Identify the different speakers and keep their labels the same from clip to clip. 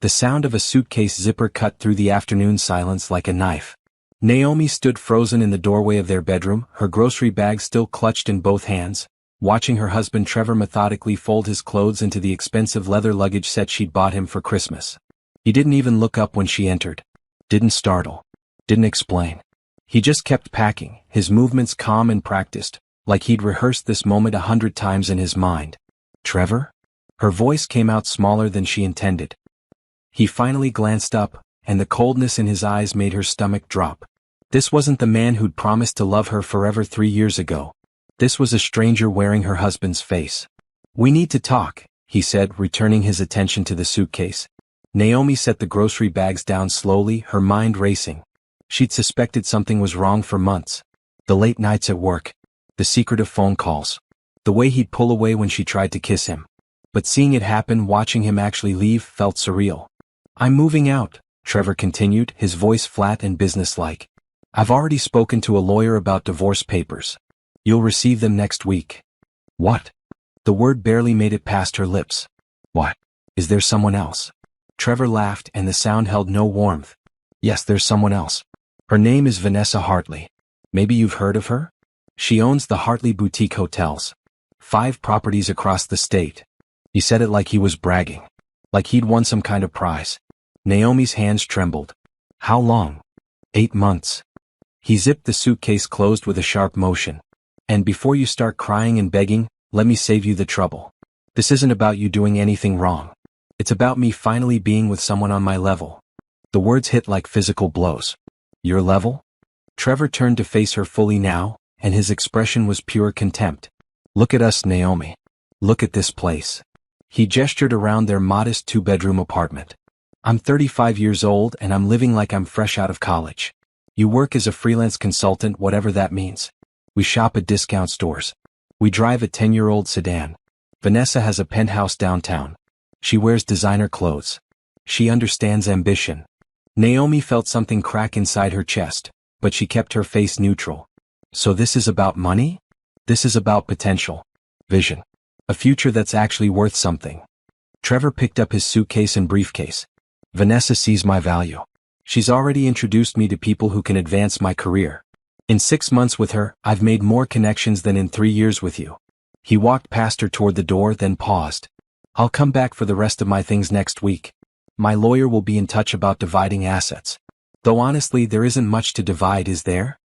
Speaker 1: The sound of a suitcase zipper cut through the afternoon silence like a knife. Naomi stood frozen in the doorway of their bedroom, her grocery bag still clutched in both hands, watching her husband Trevor methodically fold his clothes into the expensive leather luggage set she'd bought him for Christmas. He didn't even look up when she entered. Didn't startle. Didn't explain. He just kept packing, his movements calm and practiced, like he'd rehearsed this moment 100 times in his mind. Trevor? Her voice came out smaller than she intended. He finally glanced up, and the coldness in his eyes made her stomach drop. This wasn't the man who'd promised to love her forever 3 years ago. This was a stranger wearing her husband's face. "We need to talk," he said, returning his attention to the suitcase. Naomi set the grocery bags down slowly, her mind racing. She'd suspected something was wrong for months. The late nights at work. The secretive phone calls. The way he'd pull away when she tried to kiss him. But seeing it happen, watching him actually leave, felt surreal. "I'm moving out," Trevor continued, his voice flat and businesslike. "I've already spoken to a lawyer about divorce papers. You'll receive them next week." "What?" The word barely made it past her lips. "What? Is there someone else?" Trevor laughed, and the sound held no warmth. "Yes, there's someone else. Her name is Vanessa Hartley. Maybe you've heard of her? She owns the Hartley Boutique Hotels. 5 properties across the state." He said it like he was bragging. Like he'd won some kind of prize. Naomi's hands trembled. "How long?" 8 months. He zipped the suitcase closed with a sharp motion. "And before you start crying and begging, let me save you the trouble. This isn't about you doing anything wrong. It's about me finally being with someone on my level." The words hit like physical blows. "Your level?" Trevor turned to face her fully now, and his expression was pure contempt. "Look at us, Naomi. Look at this place." He gestured around their modest 2-bedroom apartment. "I'm 35 years old and I'm living like I'm fresh out of college. You work as a freelance consultant, whatever that means. We shop at discount stores. We drive a 10-year-old sedan. Vanessa has a penthouse downtown. She wears designer clothes. She understands ambition." Naomi felt something crack inside her chest, but she kept her face neutral. "So this is about money? This is about potential. Vision. A future that's actually worth something." Trevor picked up his suitcase and briefcase. "Vanessa sees my value. She's already introduced me to people who can advance my career. In 6 months with her, I've made more connections than in 3 years with you." He walked past her toward the door, then paused. "I'll come back for the rest of my things next week. My lawyer will be in touch about dividing assets. Though honestly, there isn't much to divide, is there?"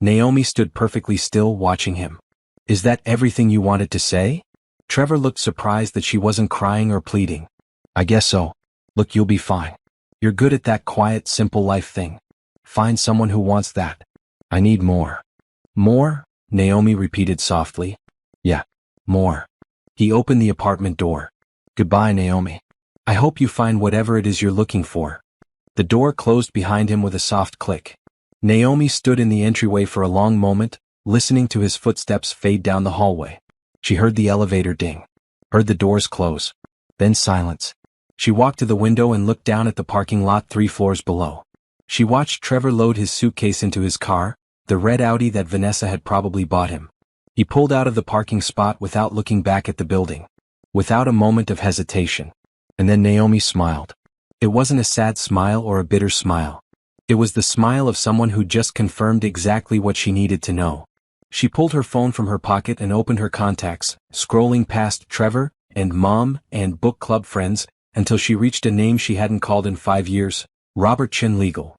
Speaker 1: Naomi stood perfectly still, watching him. "Is that everything you wanted to say?" Trevor looked surprised that she wasn't crying or pleading. "I guess so. Look, you'll be fine. You're good at that quiet, simple life thing. Find someone who wants that. I need more." "More?" Naomi repeated softly. "Yeah, more." He opened the apartment door. "Goodbye, Naomi. I hope you find whatever it is you're looking for." The door closed behind him with a soft click. Naomi stood in the entryway for a long moment, listening to his footsteps fade down the hallway. She heard the elevator ding. Heard the doors close. Then silence. She walked to the window and looked down at the parking lot 3 floors below. She watched Trevor load his suitcase into his car, the red Audi that Vanessa had probably bought him. He pulled out of the parking spot without looking back at the building. Without a moment of hesitation. And then Naomi smiled. It wasn't a sad smile or a bitter smile. It was the smile of someone who just confirmed exactly what she needed to know. She pulled her phone from her pocket and opened her contacts, scrolling past Trevor, and Mom, and book club friends, until she reached a name she hadn't called in 5 years, Robert Chen Legal.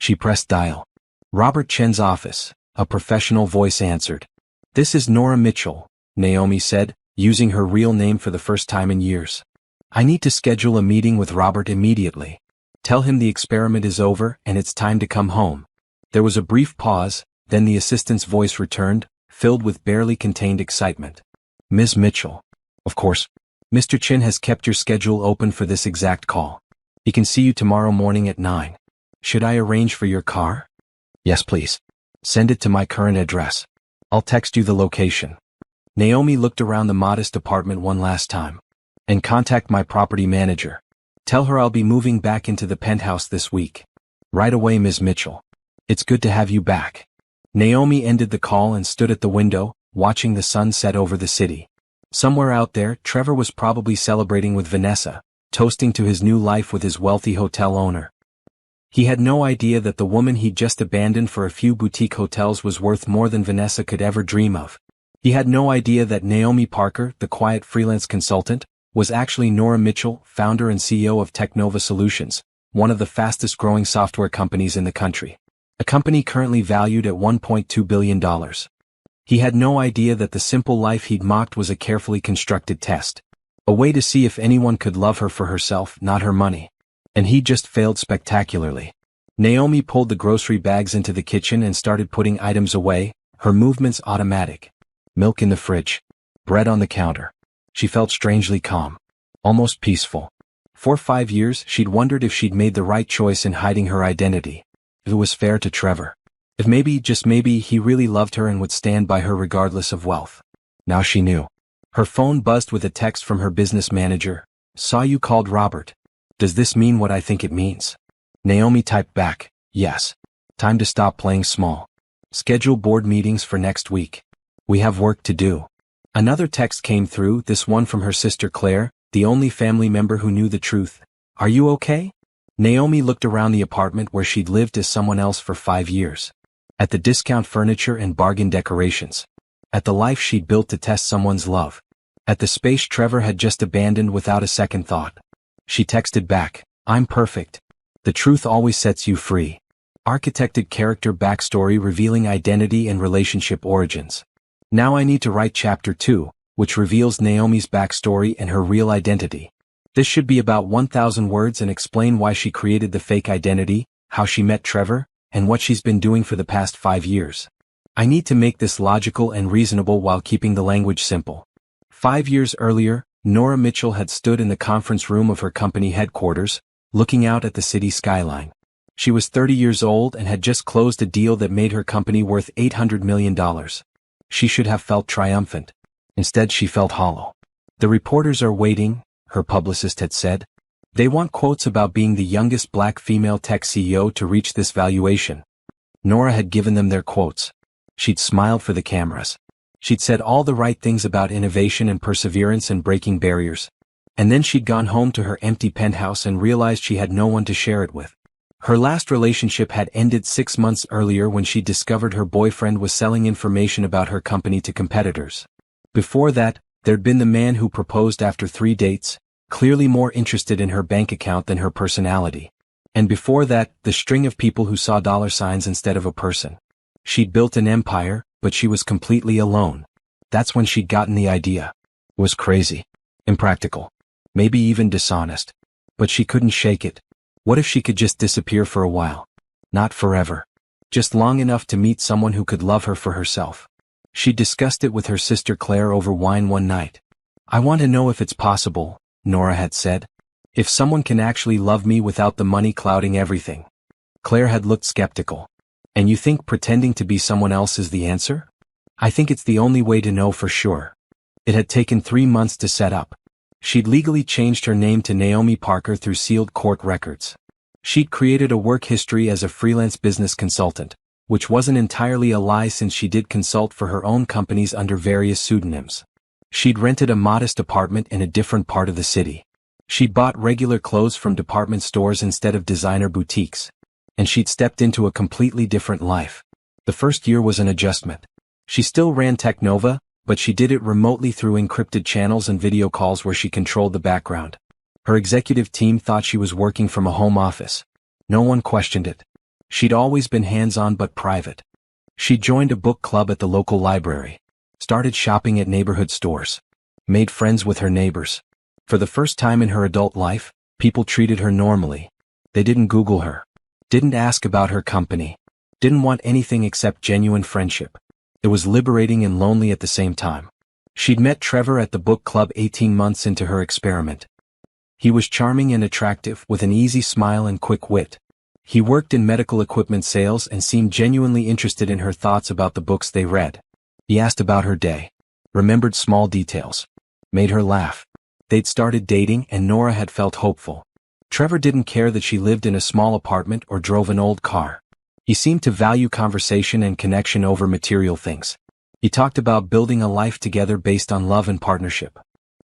Speaker 1: She pressed dial. "Robert Chen's office," a professional voice answered. "This is Nora Mitchell," Naomi said, using her real name for the first time in years. "I need to schedule a meeting with Robert immediately. Tell him the experiment is over and it's time to come home." There was a brief pause, then the assistant's voice returned, filled with barely contained excitement. "Ms. Mitchell. Of course. Mr. Chen has kept your schedule open for this exact call. He can see you tomorrow morning at 9. Should I arrange for your car?" "Yes, please. Send it to my current address. I'll text you the location." Naomi looked around the modest apartment one last time. "And contact my property manager. Tell her I'll be moving back into the penthouse this week." "Right away, Ms. Mitchell. It's good to have you back." Naomi ended the call and stood at the window, watching the sun set over the city. Somewhere out there, Trevor was probably celebrating with Vanessa, toasting to his new life with his wealthy hotel owner. He had no idea that the woman he'd just abandoned for a few boutique hotels was worth more than Vanessa could ever dream of. He had no idea that Naomi Parker, the quiet freelance consultant, was actually Nora Mitchell, founder and CEO of Technova Solutions, one of the fastest-growing software companies in the country. A company currently valued at $1.2 billion. He had no idea that the simple life he'd mocked was a carefully constructed test. A way to see if anyone could love her for herself, not her money. And he just failed spectacularly. Naomi pulled the grocery bags into the kitchen and started putting items away, her movements automatic. Milk in the fridge. Bread on the counter. She felt strangely calm. Almost peaceful. For 5 years, she'd wondered if she'd made the right choice in hiding her identity. If it was fair to Trevor. If maybe, just maybe, he really loved her and would stand by her regardless of wealth. Now she knew. Her phone buzzed with a text from her business manager. "Saw you called Robert. Does this mean what I think it means?" Naomi typed back, "Yes. Time to stop playing small. Schedule board meetings for next week. We have work to do." Another text came through, this one from her sister Claire, the only family member who knew the truth. "Are you okay?" Naomi looked around the apartment where she'd lived as someone else for 5 years. At the discount furniture and bargain decorations. At the life she'd built to test someone's love. At the space Trevor had just abandoned without a second thought. She texted back, "I'm perfect. The truth always sets you free." Architected character backstory revealing identity and relationship origins. Now I need to write chapter 2, which reveals Naomi's backstory and her real identity. This should be about 1,000 words and explain why she created the fake identity, how she met Trevor, and what she's been doing for the past 5 years. I need to make this logical and reasonable while keeping the language simple. 5 years earlier, Nora Mitchell had stood in the conference room of her company headquarters, looking out at the city skyline. She was 30 years old and had just closed a deal that made her company worth $800 million. She should have felt triumphant. Instead, she felt hollow. "The reporters are waiting," her publicist had said. "They want quotes about being the youngest black female tech CEO to reach this valuation." Nora had given them their quotes. She'd smiled for the cameras. She'd said all the right things about innovation and perseverance and breaking barriers. And then she'd gone home to her empty penthouse and realized she had no one to share it with. Her last relationship had ended 6 months earlier when she discovered her boyfriend was selling information about her company to competitors. Before that, there'd been the man who proposed after 3 dates, clearly more interested in her bank account than her personality. And before that, the string of people who saw dollar signs instead of a person. She'd built an empire, but she was completely alone. That's when she'd gotten the idea. It was crazy. Impractical. Maybe even dishonest. But she couldn't shake it. What if she could just disappear for a while? Not forever. Just long enough to meet someone who could love her for herself. She discussed it with her sister Claire over wine one night. "I want to know if it's possible," Nora had said. "If someone can actually love me without the money clouding everything." Claire had looked skeptical. "And you think pretending to be someone else is the answer?" "I think it's the only way to know for sure." It had taken 3 months to set up. She'd legally changed her name to Naomi Parker through sealed court records. She'd created a work history as a freelance business consultant, which wasn't entirely a lie since she did consult for her own companies under various pseudonyms. She'd rented a modest apartment in a different part of the city. She'd bought regular clothes from department stores instead of designer boutiques. And she'd stepped into a completely different life. The first year was an adjustment. She still ran Technova, but she did it remotely through encrypted channels and video calls where she controlled the background. Her executive team thought she was working from a home office. No one questioned it. She'd always been hands-on but private. She joined a book club at the local library. Started shopping at neighborhood stores. Made friends with her neighbors. For the first time in her adult life, people treated her normally. They didn't Google her. Didn't ask about her company. Didn't want anything except genuine friendship. It was liberating and lonely at the same time. She'd met Trevor at the book club 18 months into her experiment. He was charming and attractive, with an easy smile and quick wit. He worked in medical equipment sales and seemed genuinely interested in her thoughts about the books they read. He asked about her day. Remembered small details. Made her laugh. They'd started dating and Nora had felt hopeful. Trevor didn't care that she lived in a small apartment or drove an old car. He seemed to value conversation and connection over material things. He talked about building a life together based on love and partnership.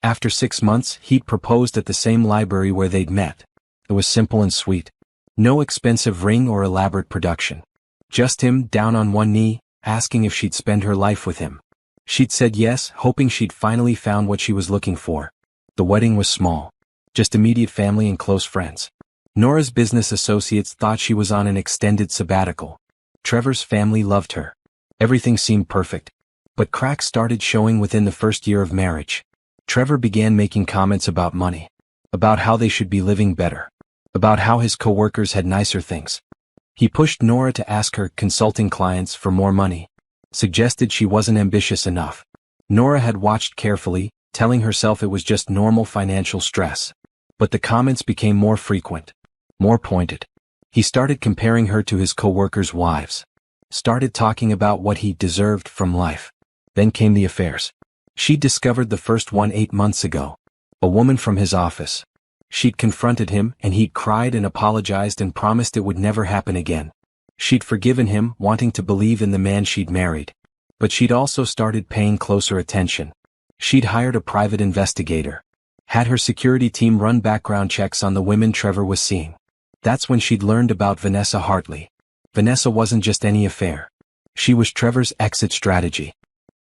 Speaker 1: After 6 months, he'd proposed at the same library where they'd met. It was simple and sweet. No expensive ring or elaborate production. Just him, down on one knee, asking if she'd spend her life with him. She'd said yes, hoping she'd finally found what she was looking for. The wedding was small. Just immediate family and close friends. Nora's business associates thought she was on an extended sabbatical. Trevor's family loved her. Everything seemed perfect. But cracks started showing within the first year of marriage. Trevor began making comments about money. About how they should be living better. About how his coworkers had nicer things. He pushed Nora to ask her consulting clients for more money. Suggested she wasn't ambitious enough. Nora had watched carefully, telling herself it was just normal financial stress. But the comments became more frequent. More pointed. He started comparing her to his coworkers' wives. Started talking about what he deserved from life. Then came the affairs. She'd discovered the first one 8 months ago. A woman from his office. She'd confronted him and he'd cried and apologized and promised it would never happen again. She'd forgiven him, wanting to believe in the man she'd married. But she'd also started paying closer attention. She'd hired a private investigator. Had her security team run background checks on the women Trevor was seeing. That's when she'd learned about Vanessa Hartley. Vanessa wasn't just any affair. She was Trevor's exit strategy.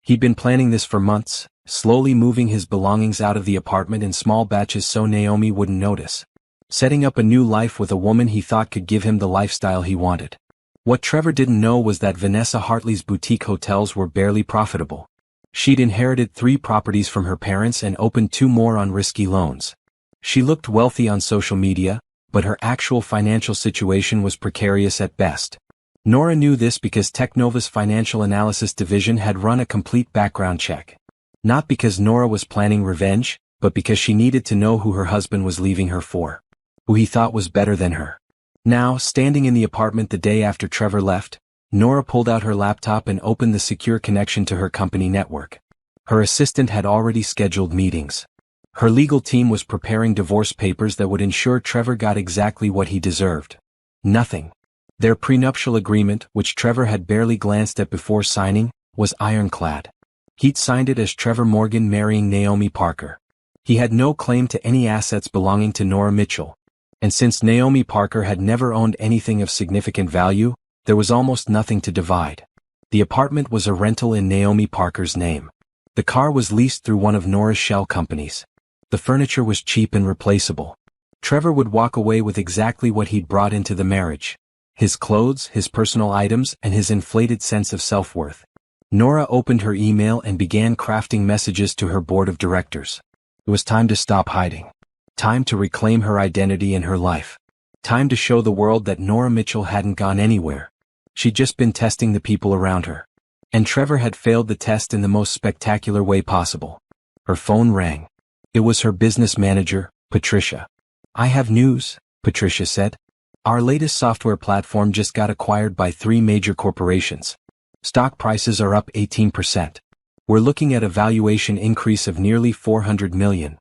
Speaker 1: He'd been planning this for months, slowly moving his belongings out of the apartment in small batches so Naomi wouldn't notice. Setting up a new life with a woman he thought could give him the lifestyle he wanted. What Trevor didn't know was that Vanessa Hartley's boutique hotels were barely profitable. She'd inherited 3 properties from her parents and opened 2 more on risky loans. She looked wealthy on social media, but her actual financial situation was precarious at best. Nora knew this because Technova's financial analysis division had run a complete background check. Not because Nora was planning revenge, but because she needed to know who her husband was leaving her for. Who he thought was better than her. Now, standing in the apartment the day after Trevor left, Nora pulled out her laptop and opened the secure connection to her company network. Her assistant had already scheduled meetings. Her legal team was preparing divorce papers that would ensure Trevor got exactly what he deserved. Nothing. Their prenuptial agreement, which Trevor had barely glanced at before signing, was ironclad. He'd signed it as Trevor Morgan marrying Naomi Parker. He had no claim to any assets belonging to Nora Mitchell. And since Naomi Parker had never owned anything of significant value, there was almost nothing to divide. The apartment was a rental in Naomi Parker's name. The car was leased through one of Nora's shell companies. The furniture was cheap and replaceable. Trevor would walk away with exactly what he'd brought into the marriage. His clothes, his personal items, and his inflated sense of self-worth. Nora opened her email and began crafting messages to her board of directors. It was time to stop hiding. Time to reclaim her identity in her life. Time to show the world that Nora Mitchell hadn't gone anywhere. She'd just been testing the people around her. And Trevor had failed the test in the most spectacular way possible. Her phone rang. It was her business manager, Patricia. "I have news," Patricia said. "Our latest software platform just got acquired by 3 major corporations. Stock prices are up 18%. We're looking at a valuation increase of nearly $400 million.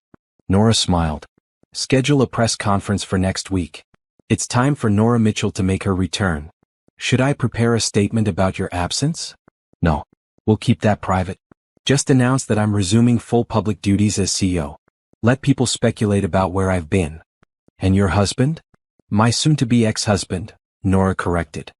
Speaker 1: Nora smiled. "Schedule a press conference for next week. It's time for Nora Mitchell to make her return." "Should I prepare a statement about your absence?" "No. We'll keep that private. Just announce that I'm resuming full public duties as CEO. Let people speculate about where I've been." "And your husband?" "My soon-to-be ex-husband," Nora corrected.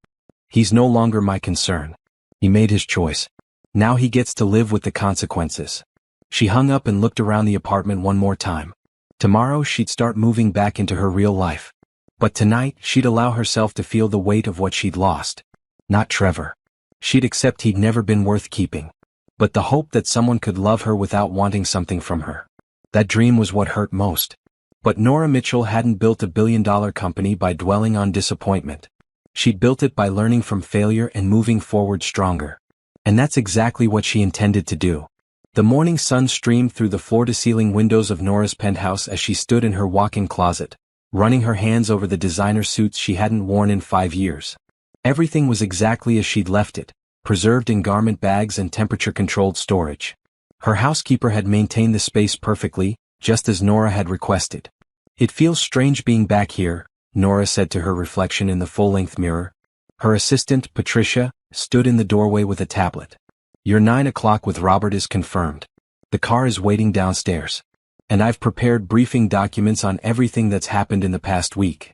Speaker 1: "He's no longer my concern. He made his choice. Now he gets to live with the consequences." She hung up and looked around the apartment one more time. Tomorrow she'd start moving back into her real life. But tonight she'd allow herself to feel the weight of what she'd lost. Not Trevor. She'd accept he'd never been worth keeping. But the hope that someone could love her without wanting something from her. That dream was what hurt most. But Nora Mitchell hadn't built a billion-dollar company by dwelling on disappointment. She'd built it by learning from failure and moving forward stronger. And that's exactly what she intended to do. The morning sun streamed through the floor-to-ceiling windows of Nora's penthouse as she stood in her walk-in closet, running her hands over the designer suits she hadn't worn in 5 years. Everything was exactly as she'd left it, preserved in garment bags and temperature-controlled storage. Her housekeeper had maintained the space perfectly, just as Nora had requested. "It feels strange being back here," Nora said to her reflection in the full-length mirror. Her assistant, Patricia, stood in the doorway with a tablet. "Your 9 o'clock with Robert is confirmed. The car is waiting downstairs." And I've prepared briefing documents on everything that's happened in the past week.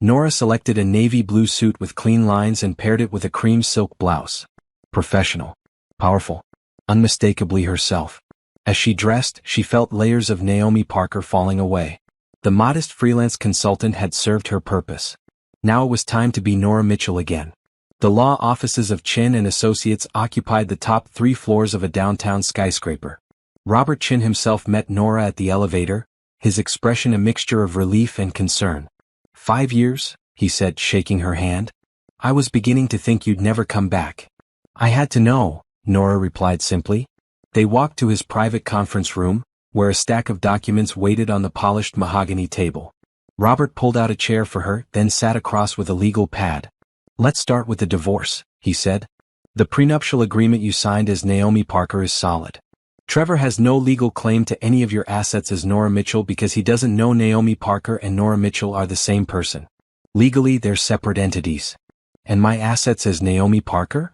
Speaker 1: Nora selected a navy blue suit with clean lines and paired it with a cream silk blouse. Professional. Powerful. Unmistakably herself. As she dressed, she felt layers of Naomi Parker falling away. The modest freelance consultant had served her purpose. Now it was time to be Nora Mitchell again. The law offices of Chin & Associates occupied the top 3 floors of a downtown skyscraper. Robert Chin himself met Nora at the elevator, his expression a mixture of relief and concern. 5 years, he said, shaking her hand. I was beginning to think you'd never come back. I had to know, Nora replied simply. They walked to his private conference room, where a stack of documents waited on the polished mahogany table. Robert pulled out a chair for her, then sat across with a legal pad. Let's start with the divorce, he said. The prenuptial agreement you signed as Naomi Parker is solid. Trevor has no legal claim to any of your assets as Nora Mitchell because he doesn't know Naomi Parker and Nora Mitchell are the same person. Legally, they're separate entities. And my assets as Naomi Parker?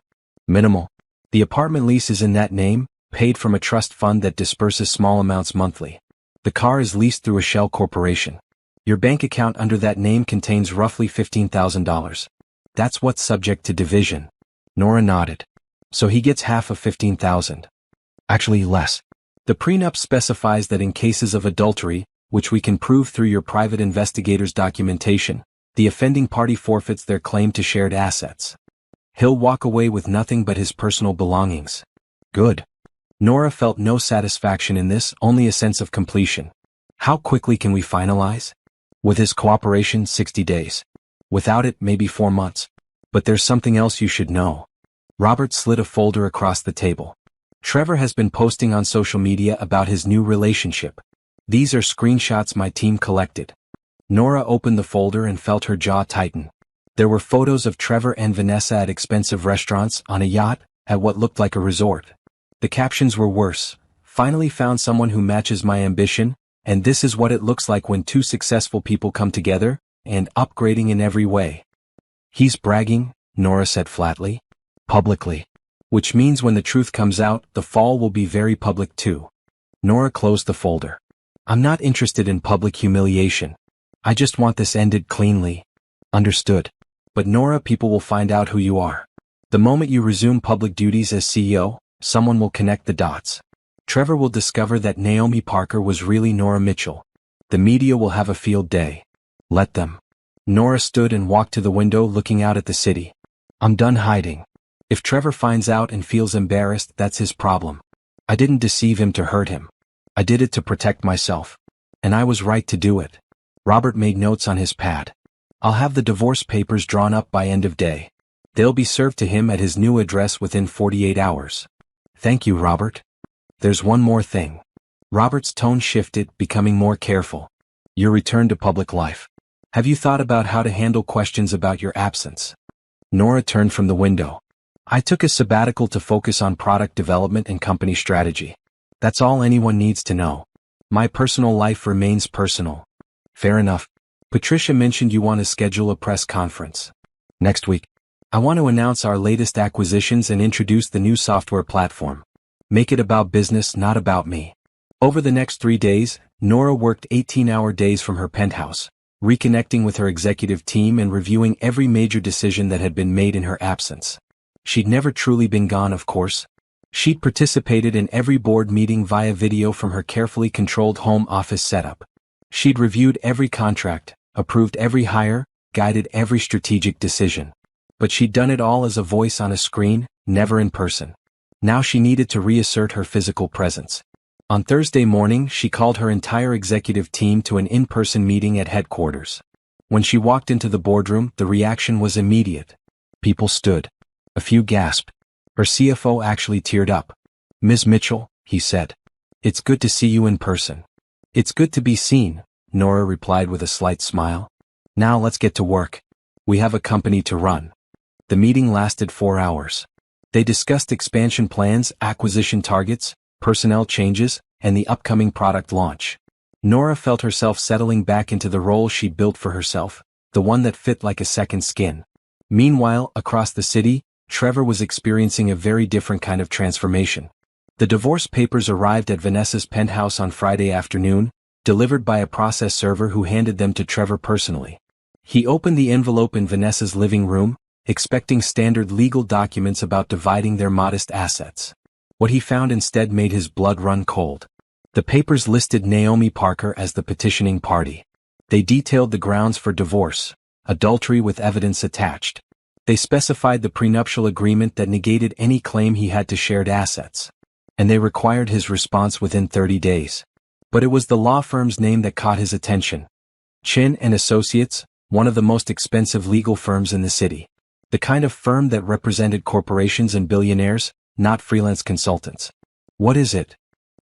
Speaker 1: Minimal. The apartment lease is in that name, paid from a trust fund that disperses small amounts monthly. The car is leased through a shell corporation. Your bank account under that name contains roughly $15,000. That's what's subject to division. Nora nodded. So he gets half of $15,000. Actually less. The prenup specifies that in cases of adultery, which we can prove through your private investigator's documentation, the offending party forfeits their claim to shared assets. He'll walk away with nothing but his personal belongings. Good. Nora felt no satisfaction in this, only a sense of completion. How quickly can we finalize? With his cooperation, 60 days. Without it, maybe 4 months. But there's something else you should know. Robert slid a folder across the table. Trevor has been posting on social media about his new relationship. These are screenshots my team collected. Nora opened the folder and felt her jaw tighten. There were photos of Trevor and Vanessa at expensive restaurants, on a yacht, at what looked like a resort. The captions were worse. Finally found someone who matches my ambition, and this is what it looks like when 2 successful people come together, and upgrading in every way. He's bragging, Nora said flatly. Publicly. Which means when the truth comes out, the fall will be very public too. Nora closed the folder. I'm not interested in public humiliation. I just want this ended cleanly. Understood. But Nora, people will find out who you are. The moment you resume public duties as CEO, someone will connect the dots. Trevor will discover that Naomi Parker was really Nora Mitchell. The media will have a field day. Let them. Nora stood and walked to the window looking out at the city. I'm done hiding. If Trevor finds out and feels embarrassed, that's his problem. I didn't deceive him to hurt him. I did it to protect myself. And I was right to do it. Robert made notes on his pad. I'll have the divorce papers drawn up by end of day. They'll be served to him at his new address within 48 hours. Thank you, Robert. There's one more thing. Robert's tone shifted, becoming more careful. Your return to public life. Have you thought about how to handle questions about your absence? Nora turned from the window. I took a sabbatical to focus on product development and company strategy. That's all anyone needs to know. My personal life remains personal. Fair enough. Patricia mentioned you want to schedule a press conference. Next week. I want to announce our latest acquisitions and introduce the new software platform. Make it about business, not about me. Over the next 3 days, Nora worked 18-hour days from her penthouse, reconnecting with her executive team and reviewing every major decision that had been made in her absence. She'd never truly been gone, of course. She'd participated in every board meeting via video from her carefully controlled home office setup. She'd reviewed every contract, approved every hire, guided every strategic decision. But she'd done it all as a voice on a screen, never in person. Now she needed to reassert her physical presence. On Thursday morning, she called her entire executive team to an in-person meeting at headquarters. When she walked into the boardroom, the reaction was immediate. People stood. A few gasped. Her CFO actually teared up. Ms. Mitchell, he said. It's good to see you in person. It's good to be seen, Nora replied with a slight smile. Now let's get to work. We have a company to run. The meeting lasted 4 hours. They discussed expansion plans, acquisition targets, personnel changes, and the upcoming product launch. Nora felt herself settling back into the role she'd built for herself, the one that fit like a second skin. Meanwhile, across the city, Trevor was experiencing a very different kind of transformation. The divorce papers arrived at Vanessa's penthouse on Friday afternoon, delivered by a process server who handed them to Trevor personally. He opened the envelope in Vanessa's living room, expecting standard legal documents about dividing their modest assets. What he found instead made his blood run cold. The papers listed Naomi Parker as the petitioning party. They detailed the grounds for divorce: adultery with evidence attached. They specified the prenuptial agreement that negated any claim he had to shared assets. And they required his response within 30 days. But it was the law firm's name that caught his attention. Chin and Associates, one of the most expensive legal firms in the city. The kind of firm that represented corporations and billionaires, not freelance consultants. What is it?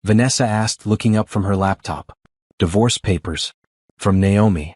Speaker 1: Vanessa asked, looking up from her laptop. Divorce papers. From Naomi.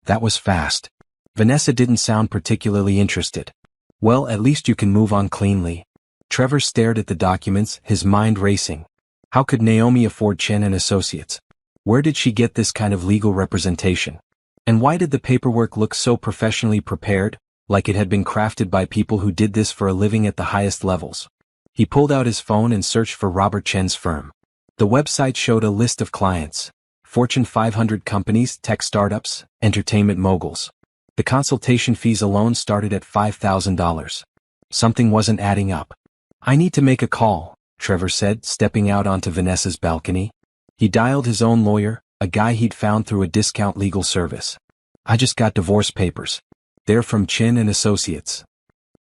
Speaker 1: That was fast. Vanessa didn't sound particularly interested. Well, at least you can move on cleanly. Trevor stared at the documents, his mind racing. How could Naomi afford Chen and Associates? Where did she get this kind of legal representation? And why did the paperwork look so professionally prepared, like it had been crafted by people who did this for a living at the highest levels? He pulled out his phone and searched for Robert Chen's firm. The website showed a list of clients: Fortune 500 companies, tech startups, entertainment moguls. The consultation fees alone started at $5,000. Something wasn't adding up. I need to make a call, Trevor said, stepping out onto Vanessa's balcony. He dialed his own lawyer, a guy he'd found through a discount legal service. I just got divorce papers. They're from Chin and Associates.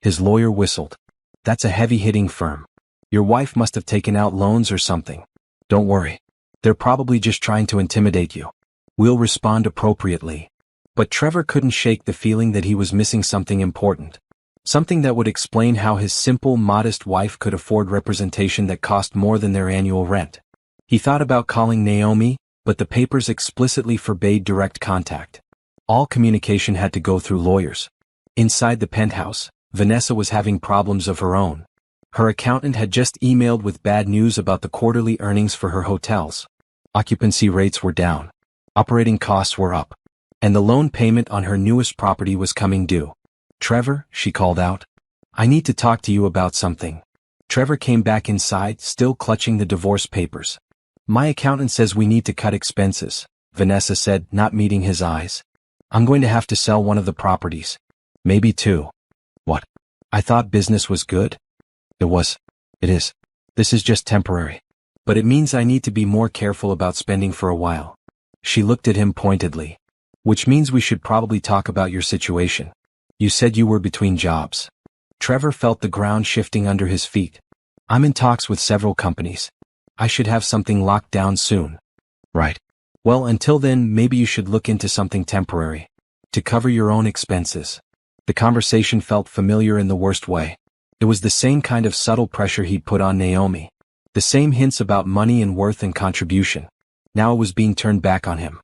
Speaker 1: His lawyer whistled. That's a heavy-hitting firm. Your wife must have taken out loans or something. Don't worry. They're probably just trying to intimidate you. We'll respond appropriately. But Trevor couldn't shake the feeling that he was missing something important. Something that would explain how his simple, modest wife could afford representation that cost more than their annual rent. He thought about calling Naomi, but the papers explicitly forbade direct contact. All communication had to go through lawyers. Inside the penthouse, Vanessa was having problems of her own. Her accountant had just emailed with bad news about the quarterly earnings for her hotels. Occupancy rates were down. Operating costs were up. And the loan payment on her newest property was coming due. Trevor, she called out. I need to talk to you about something. Trevor came back inside, still clutching the divorce papers. My accountant says we need to cut expenses, Vanessa said, not meeting his eyes. I'm going to have to sell one of the properties. Maybe two. What? I thought business was good? It was. It is. This is just temporary. But it means I need to be more careful about spending for a while. She looked at him pointedly. Which means we should probably talk about your situation. You said you were between jobs. Trevor felt the ground shifting under his feet. I'm in talks with several companies. I should have something locked down soon. Right. Well, until then, maybe you should look into something temporary. To cover your own expenses. The conversation felt familiar in the worst way. It was the same kind of subtle pressure he'd put on Naomi. The same hints about money and worth and contribution. Now it was being turned back on him.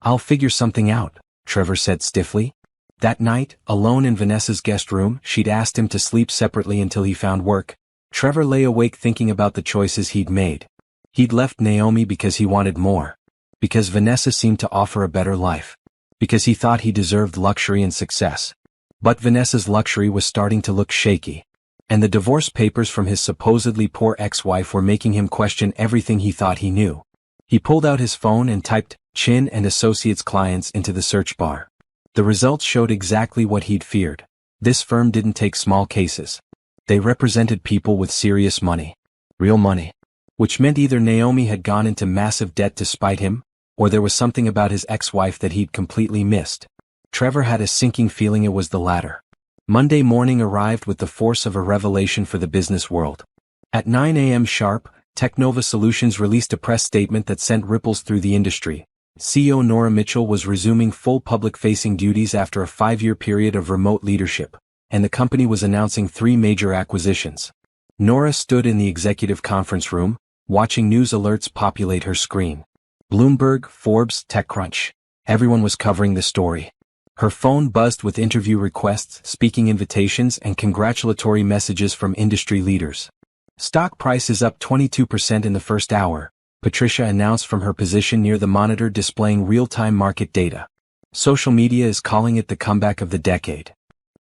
Speaker 1: I'll figure something out, Trevor said stiffly. That night, alone in Vanessa's guest room, she'd asked him to sleep separately until he found work. Trevor lay awake thinking about the choices he'd made. He'd left Naomi because he wanted more. Because Vanessa seemed to offer a better life. Because he thought he deserved luxury and success. But Vanessa's luxury was starting to look shaky. And the divorce papers from his supposedly poor ex-wife were making him question everything he thought he knew. He pulled out his phone and typed Chin and Associates clients into the search bar. The results showed exactly what he'd feared. This firm didn't take small cases. They represented people with serious money. Real money. Which meant either Naomi had gone into massive debt to spite him, or there was something about his ex-wife that he'd completely missed. Trevor had a sinking feeling it was the latter. Monday morning arrived with the force of a revelation for the business world. At 9 a.m. sharp, Technova Solutions released a press statement that sent ripples through the industry. CEO Nora Mitchell was resuming full public-facing duties after a 5-year period of remote leadership, and the company was announcing 3 major acquisitions. Nora stood in the executive conference room, watching news alerts populate her screen. Bloomberg, Forbes, TechCrunch. Everyone was covering the story. Her phone buzzed with interview requests, speaking invitations, and congratulatory messages from industry leaders. Stock price is up 22% in the first hour, Patricia announced from her position near the monitor displaying real-time market data. Social media is calling it the comeback of the decade.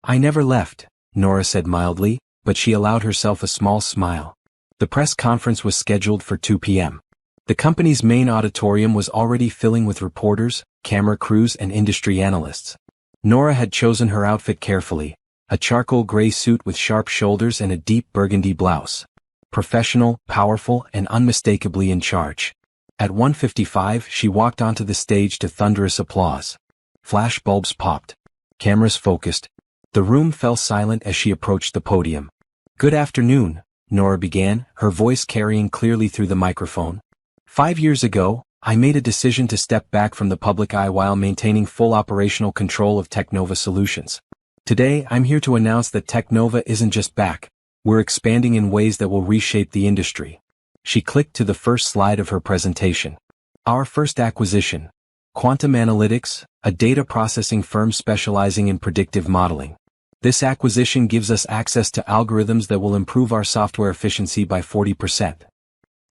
Speaker 1: I never left, Nora said mildly, but she allowed herself a small smile. The press conference was scheduled for 2 p.m. The company's main auditorium was already filling with reporters, camera crews, and industry analysts. Nora had chosen her outfit carefully, a charcoal gray suit with sharp shoulders and a deep burgundy blouse. Professional, powerful, and unmistakably in charge. At 1:55, she walked onto the stage to thunderous applause. Flash bulbs popped. Cameras focused. The room fell silent as she approached the podium. "Good afternoon," Nora began, her voice carrying clearly through the microphone. "5 years ago, I made a decision to step back from the public eye while maintaining full operational control of Technova Solutions. Today, I'm here to announce that Technova isn't just back, we're expanding in ways that will reshape the industry." She clicked to the first slide of her presentation. "Our first acquisition, Quantum Analytics, a data processing firm specializing in predictive modeling. This acquisition gives us access to algorithms that will improve our software efficiency by 40%.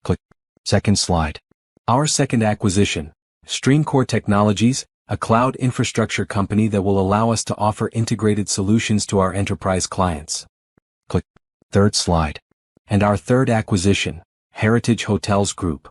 Speaker 1: Click. Second slide. Our second acquisition, StreamCore Technologies, a cloud infrastructure company that will allow us to offer integrated solutions to our enterprise clients. Click. Third slide. And our third acquisition, Heritage Hotels Group.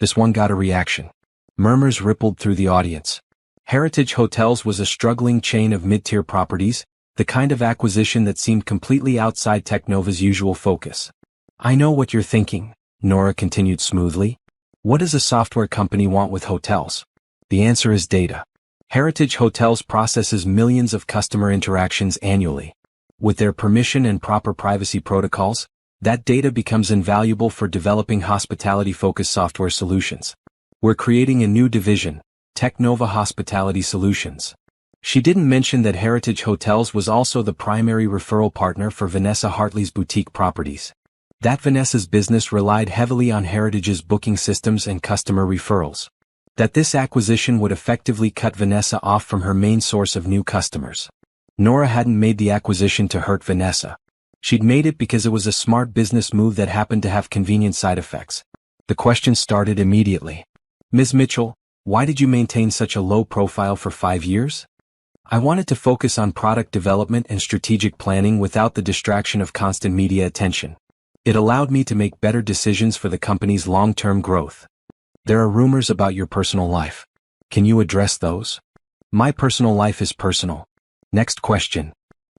Speaker 1: This one got a reaction. Murmurs rippled through the audience. Heritage Hotels was a struggling chain of mid-tier properties, the kind of acquisition that seemed completely outside Technova's usual focus. "I know what you're thinking," Nora continued smoothly. "What does a software company want with hotels?" The answer is data. Heritage Hotels processes millions of customer interactions annually. With their permission and proper privacy protocols, that data becomes invaluable for developing hospitality-focused software solutions. We're creating a new division, Technova Hospitality Solutions. She didn't mention that Heritage Hotels was also the primary referral partner for Vanessa Hartley's boutique properties. That Vanessa's business relied heavily on Heritage's booking systems and customer referrals. That this acquisition would effectively cut Vanessa off from her main source of new customers. Nora hadn't made the acquisition to hurt Vanessa. She'd made it because it was a smart business move that happened to have convenient side effects. The question started immediately. "Ms. Mitchell, why did you maintain such a low profile for 5 years?" "I wanted to focus on product development and strategic planning without the distraction of constant media attention. It allowed me to make better decisions for the company's long-term growth." "There are rumors about your personal life. Can you address those?" "My personal life is personal." Next question.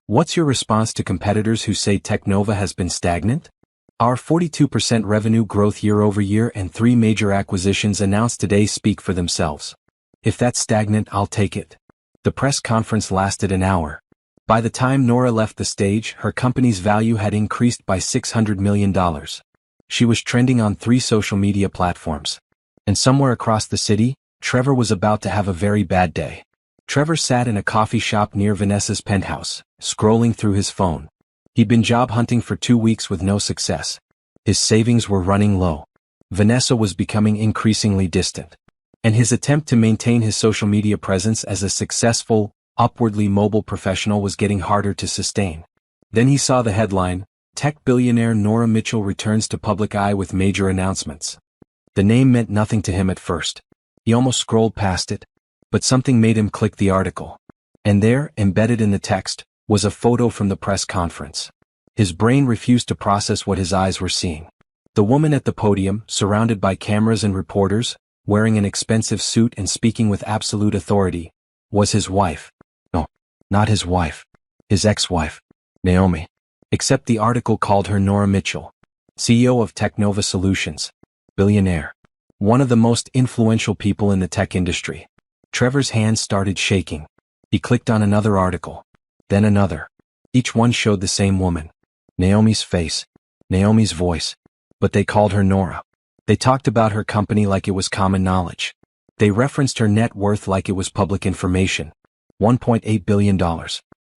Speaker 1: "What's your response to competitors who say Technova has been stagnant?" "Our 42% revenue growth year over year and 3 major acquisitions announced today speak for themselves. If that's stagnant, I'll take it." The press conference lasted an hour. By the time Nora left the stage, her company's value had increased by $600 million. She was trending on 3 social media platforms. And somewhere across the city, Trevor was about to have a very bad day. Trevor sat in a coffee shop near Vanessa's penthouse, scrolling through his phone. He'd been job hunting for 2 weeks with no success. His savings were running low. Vanessa was becoming increasingly distant. And his attempt to maintain his social media presence as a successful, upwardly mobile professional was getting harder to sustain. Then he saw the headline, "Tech billionaire Nora Mitchell returns to public eye with major announcements." The name meant nothing to him at first. He almost scrolled past it, but something made him click the article. And there, embedded in the text, was a photo from the press conference. His brain refused to process what his eyes were seeing. The woman at the podium, surrounded by cameras and reporters, wearing an expensive suit and speaking with absolute authority, was his wife. No, not his wife. His ex-wife, Naomi. Except the article called her Nora Mitchell, CEO of Technova Solutions. Billionaire. One of the most influential people in the tech industry. Trevor's hands started shaking. He clicked on another article. Then another. Each one showed the same woman. Naomi's face. Naomi's voice. But they called her Nora. They talked about her company like it was common knowledge. They referenced her net worth like it was public information. $1.8 billion.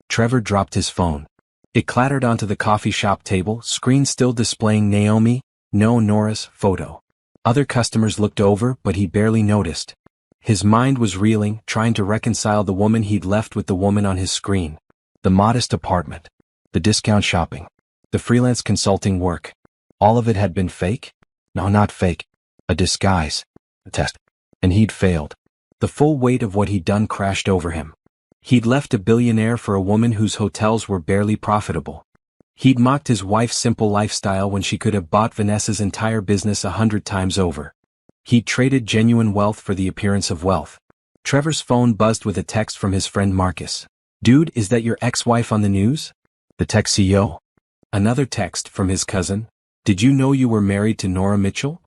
Speaker 1: Trevor dropped his phone. It clattered onto the coffee shop table, screen still displaying Nora's photo. Other customers looked over, but he barely noticed. His mind was reeling, trying to reconcile the woman he'd left with the woman on his screen. The modest apartment. The discount shopping. The freelance consulting work. All of it had been fake? No, not fake. A disguise. A test. And he'd failed. The full weight of what he'd done crashed over him. He'd left a billionaire for a woman whose hotels were barely profitable. He'd mocked his wife's simple lifestyle when she could have bought Vanessa's entire business 100 times over. He'd traded genuine wealth for the appearance of wealth. Trevor's phone buzzed with a text from his friend Marcus. "Dude, is that your ex-wife on the news?" The tech CEO. Another text from his cousin. "Did you know you were married to Nora Mitchell?"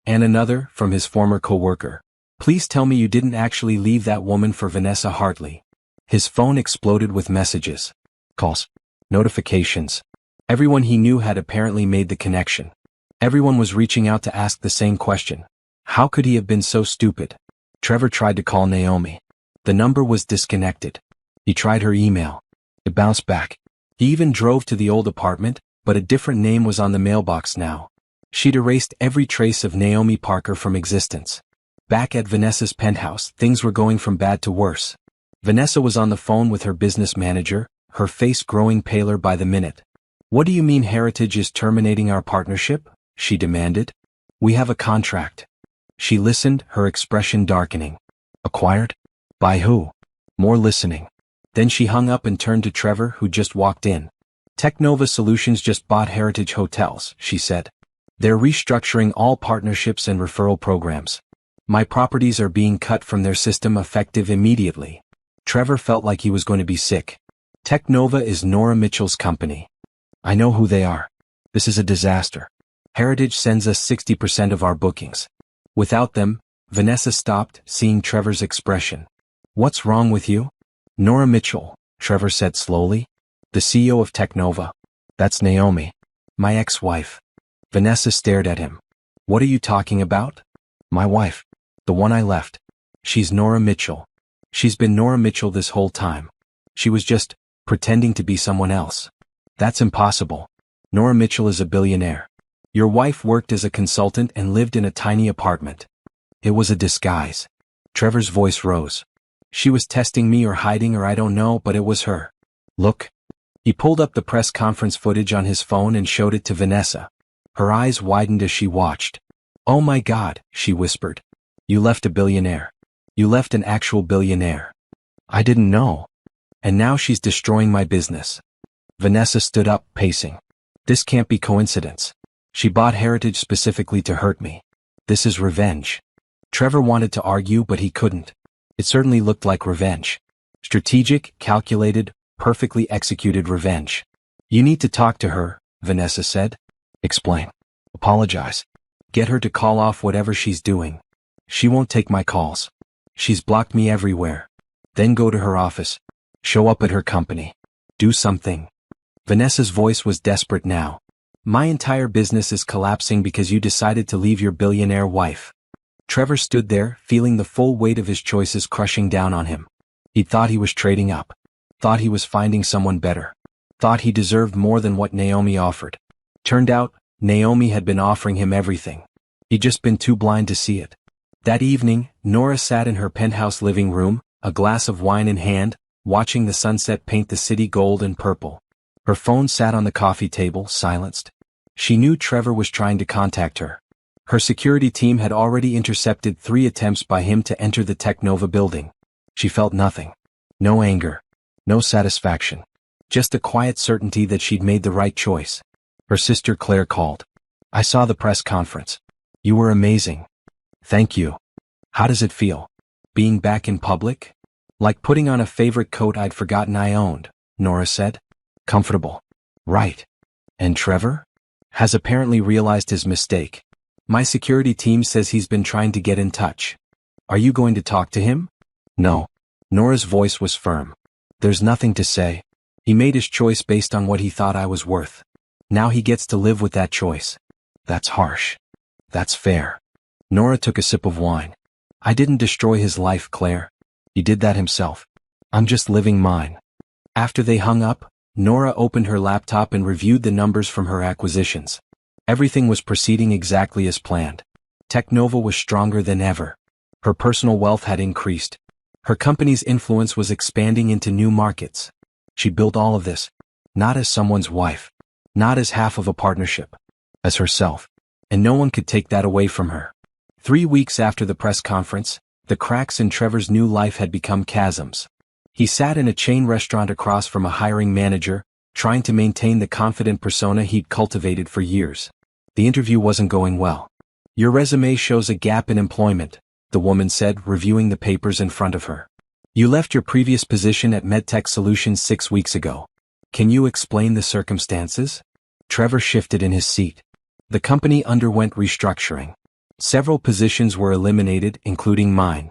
Speaker 1: And another from his former co-worker. "Please tell me you didn't actually leave that woman for Vanessa Hartley." His phone exploded with messages, calls, notifications. Everyone he knew had apparently made the connection. Everyone was reaching out to ask the same question. How could he have been so stupid? Trevor tried to call Naomi. The number was disconnected. He tried her email. It bounced back. He even drove to the old apartment, but a different name was on the mailbox now. She'd erased every trace of Naomi Parker from existence. Back at Vanessa's penthouse, things were going from bad to worse. Vanessa was on the phone with her business manager, her face growing paler by the minute. "What do you mean Heritage is terminating our partnership?" she demanded. "We have a contract." She listened, her expression darkening. "Acquired? By who?" More listening. Then she hung up and turned to Trevor, who just walked in. "Technova Solutions just bought Heritage Hotels," she said. "They're restructuring all partnerships and referral programs. My properties are being cut from their system effective immediately." Trevor felt like he was going to be sick. "Technova is Nora Mitchell's company. I know who they are. This is a disaster. Heritage sends us 60% of our bookings. Without them." Vanessa stopped, seeing Trevor's expression. "What's wrong with you?" "Nora Mitchell," Trevor said slowly. "The CEO of Technova. That's Naomi. My ex-wife." Vanessa stared at him. "What are you talking about?" "My wife. The one I left. She's Nora Mitchell. She's been Nora Mitchell this whole time. She was just pretending to be someone else. That's impossible. Nora Mitchell is a billionaire. Your wife worked as a consultant and lived in a tiny apartment. It was a disguise." Trevor's voice rose. "She was testing me or hiding or I don't know, but it was her. Look." He pulled up the press conference footage on his phone and showed it to Vanessa. Her eyes widened as she watched. "Oh my God," she whispered. "You left a billionaire. You left an actual billionaire. I didn't know. And now she's destroying my business." Vanessa stood up, pacing. "This can't be coincidence. She bought Heritage specifically to hurt me. This is revenge." Trevor wanted to argue, but he couldn't. It certainly looked like revenge. Strategic, calculated, perfectly executed revenge. "You need to talk to her," Vanessa said. "Explain. Apologize. Get her to call off whatever she's doing. She won't take my calls. She's blocked me everywhere. Then go to her office. Show up at her company. Do something." Vanessa's voice was desperate now. "My entire business is collapsing because you decided to leave your billionaire wife." Trevor stood there, feeling the full weight of his choices crushing down on him. He thought he was trading up. Thought he was finding someone better. Thought he deserved more than what Naomi offered. Turned out, Naomi had been offering him everything. He'd just been too blind to see it. That evening, Nora sat in her penthouse living room, a glass of wine in hand, watching the sunset paint the city gold and purple. Her phone sat on the coffee table, silenced. She knew Trevor was trying to contact her. Her security team had already intercepted 3 attempts by him to enter the Technova building. She felt nothing. No anger. No satisfaction. Just a quiet certainty that she'd made the right choice. Her sister Claire called. "I saw the press conference. You were amazing. Thank you. How does it feel? Being back in public?" "Like putting on a favorite coat I'd forgotten I owned," Nora said. "Comfortable. Right. And Trevor? Has apparently realized his mistake. My security team says he's been trying to get in touch. Are you going to talk to him?" "No." Nora's voice was firm. "There's nothing to say. He made his choice based on what he thought I was worth. Now he gets to live with that choice. That's harsh. That's fair." Nora took a sip of wine. "I didn't destroy his life, Claire. He did that himself. I'm just living mine." After they hung up, Nora opened her laptop and reviewed the numbers from her acquisitions. Everything was proceeding exactly as planned. Technova was stronger than ever. Her personal wealth had increased. Her company's influence was expanding into new markets. She built all of this, not as someone's wife, not as half of a partnership, as herself. And no one could take that away from her. 3 weeks after the press conference, the cracks in Trevor's new life had become chasms. He sat in a chain restaurant across from a hiring manager, trying to maintain the confident persona he'd cultivated for years. The interview wasn't going well. Your resume shows a gap in employment, the woman said, reviewing the papers in front of her. You left your previous position at MedTech Solutions 6 weeks ago. Can you explain the circumstances? Trevor shifted in his seat. The company underwent restructuring. Several positions were eliminated, including mine.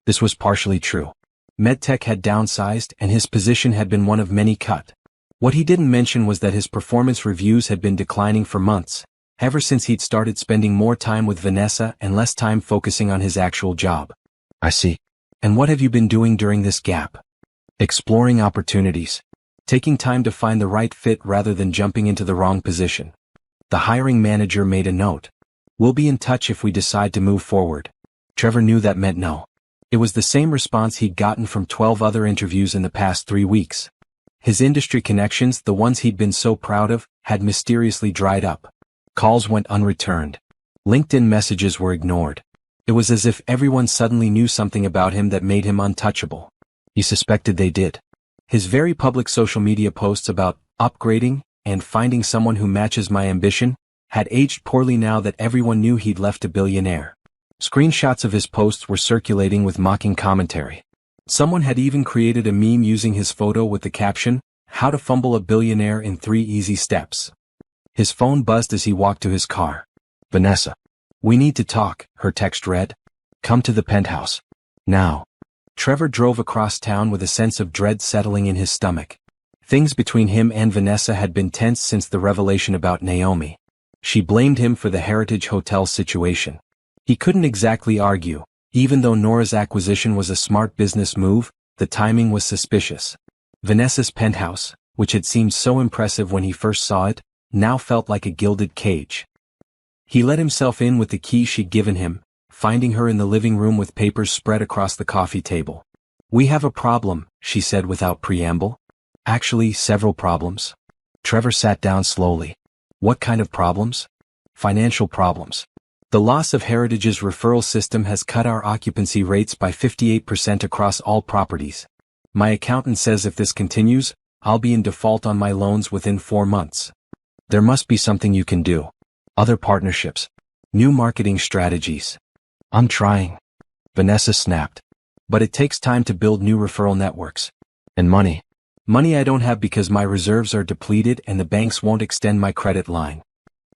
Speaker 1: This was partially true. MedTech had downsized and his position had been one of many cut. What he didn't mention was that his performance reviews had been declining for months, ever since he'd started spending more time with Vanessa and less time focusing on his actual job. I see. And what have you been doing during this gap? Exploring opportunities. Taking time to find the right fit rather than jumping into the wrong position. The hiring manager made a note. We'll be in touch if we decide to move forward. Trevor knew that meant no. It was the same response he'd gotten from 12 other interviews in the past 3 weeks. His industry connections, the ones he'd been so proud of, had mysteriously dried up. Calls went unreturned. LinkedIn messages were ignored. It was as if everyone suddenly knew something about him that made him untouchable. He suspected they did. His very public social media posts about upgrading and finding someone who matches my ambition had aged poorly now that everyone knew he'd left a billionaire. Screenshots of his posts were circulating with mocking commentary. Someone had even created a meme using his photo with the caption, "How to Fumble a Billionaire in 3 Easy Steps." His phone buzzed as he walked to his car. Vanessa. We need to talk, her text read. Come to the penthouse. Now. Trevor drove across town with a sense of dread settling in his stomach. Things between him and Vanessa had been tense since the revelation about Naomi. She blamed him for the Heritage Hotel situation. He couldn't exactly argue. Even though Nora's acquisition was a smart business move, the timing was suspicious. Vanessa's penthouse, which had seemed so impressive when he first saw it, now felt like a gilded cage. He let himself in with the key she'd given him, finding her in the living room with papers spread across the coffee table. We have a problem, she said without preamble. Actually, several problems. Trevor sat down slowly. What kind of problems? Financial problems. The loss of Heritage's referral system has cut our occupancy rates by 58% across all properties. My accountant says if this continues, I'll be in default on my loans within 4 months. There must be something you can do. Other partnerships. New marketing strategies. I'm trying. Vanessa snapped. But it takes time to build new referral networks. And money. Money I don't have because my reserves are depleted and the banks won't extend my credit line.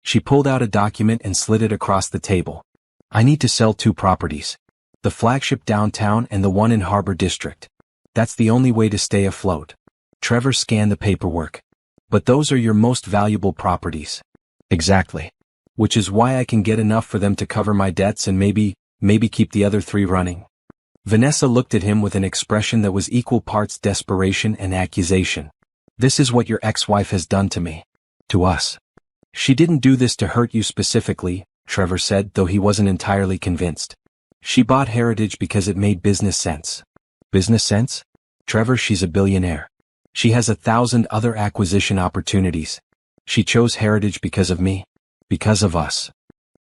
Speaker 1: She pulled out a document and slid it across the table. I need to sell 2 properties. The flagship downtown and the one in Harbor District. That's the only way to stay afloat. Trevor scanned the paperwork. But those are your most valuable properties. Exactly. Which is why I can get enough for them to cover my debts and maybe keep the other 3 running. Vanessa looked at him with an expression that was equal parts desperation and accusation. This is what your ex-wife has done to me. To us. She didn't do this to hurt you specifically, Trevor said, though he wasn't entirely convinced. She bought Heritage because it made business sense. Business sense? Trevor, she's a billionaire. She has 1,000 other acquisition opportunities. She chose Heritage because of me. Because of us.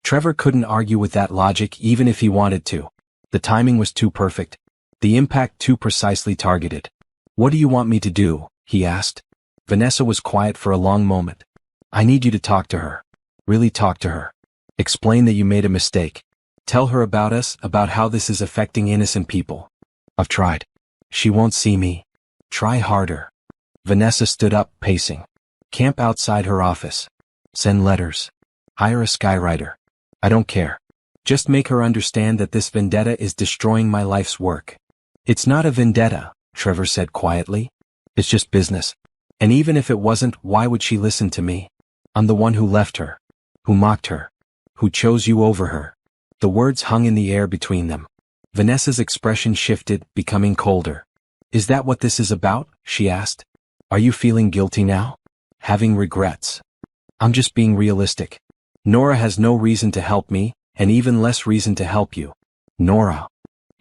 Speaker 1: Trevor couldn't argue with that logic even if he wanted to. The timing was too perfect. The impact too precisely targeted. What do you want me to do? He asked. Vanessa was quiet for a long moment. I need you to talk to her. Really talk to her. Explain that you made a mistake. Tell her about us, about how this is affecting innocent people. I've tried. She won't see me. Try harder. Vanessa stood up, pacing. Camp outside her office. Send letters. Hire a skywriter. I don't care. Just make her understand that this vendetta is destroying my life's work. It's not a vendetta, Trevor said quietly. It's just business. And even if it wasn't, why would she listen to me? I'm the one who left her. Who mocked her. Who chose you over her. The words hung in the air between them. Vanessa's expression shifted, becoming colder. Is that what this is about? She asked. Are you feeling guilty now? Having regrets? I'm just being realistic. Nora has no reason to help me, and even less reason to help you. Nora.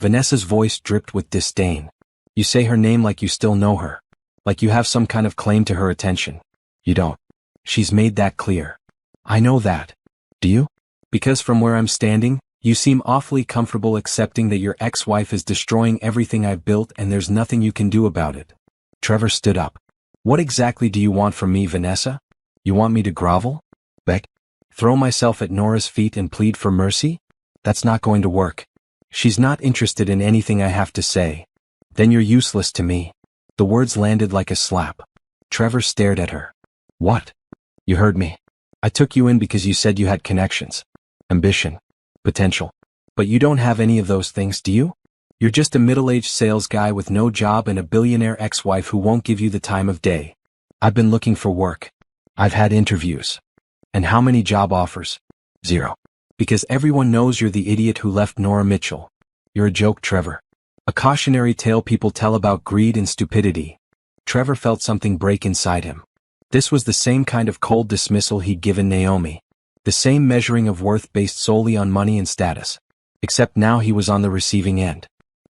Speaker 1: Vanessa's voice dripped with disdain. You say her name like you still know her. Like you have some kind of claim to her attention. You don't. She's made that clear. I know that. Do you? Because from where I'm standing, You seem awfully comfortable accepting that your ex-wife is destroying everything I've built and there's nothing you can do about it. Trevor stood up. What exactly do you want from me, Vanessa? You want me to grovel? Beg? Throw myself at Nora's feet and plead for mercy? That's not going to work. She's not interested in anything I have to say. Then you're useless to me. The words landed like a slap. Trevor stared at her. What? You heard me. I took you in because you said you had connections, ambition, potential. But you don't have any of those things, do you? You're just a middle-aged sales guy with no job and a billionaire ex-wife who won't give you the time of day. I've been looking for work. I've had interviews. And how many job offers? 0. Because everyone knows you're the idiot who left Nora Mitchell. You're a joke, Trevor. A cautionary tale people tell about greed and stupidity. Trevor felt something break inside him. This was the same kind of cold dismissal he'd given Naomi. The same measuring of worth based solely on money and status. Except now he was on the receiving end.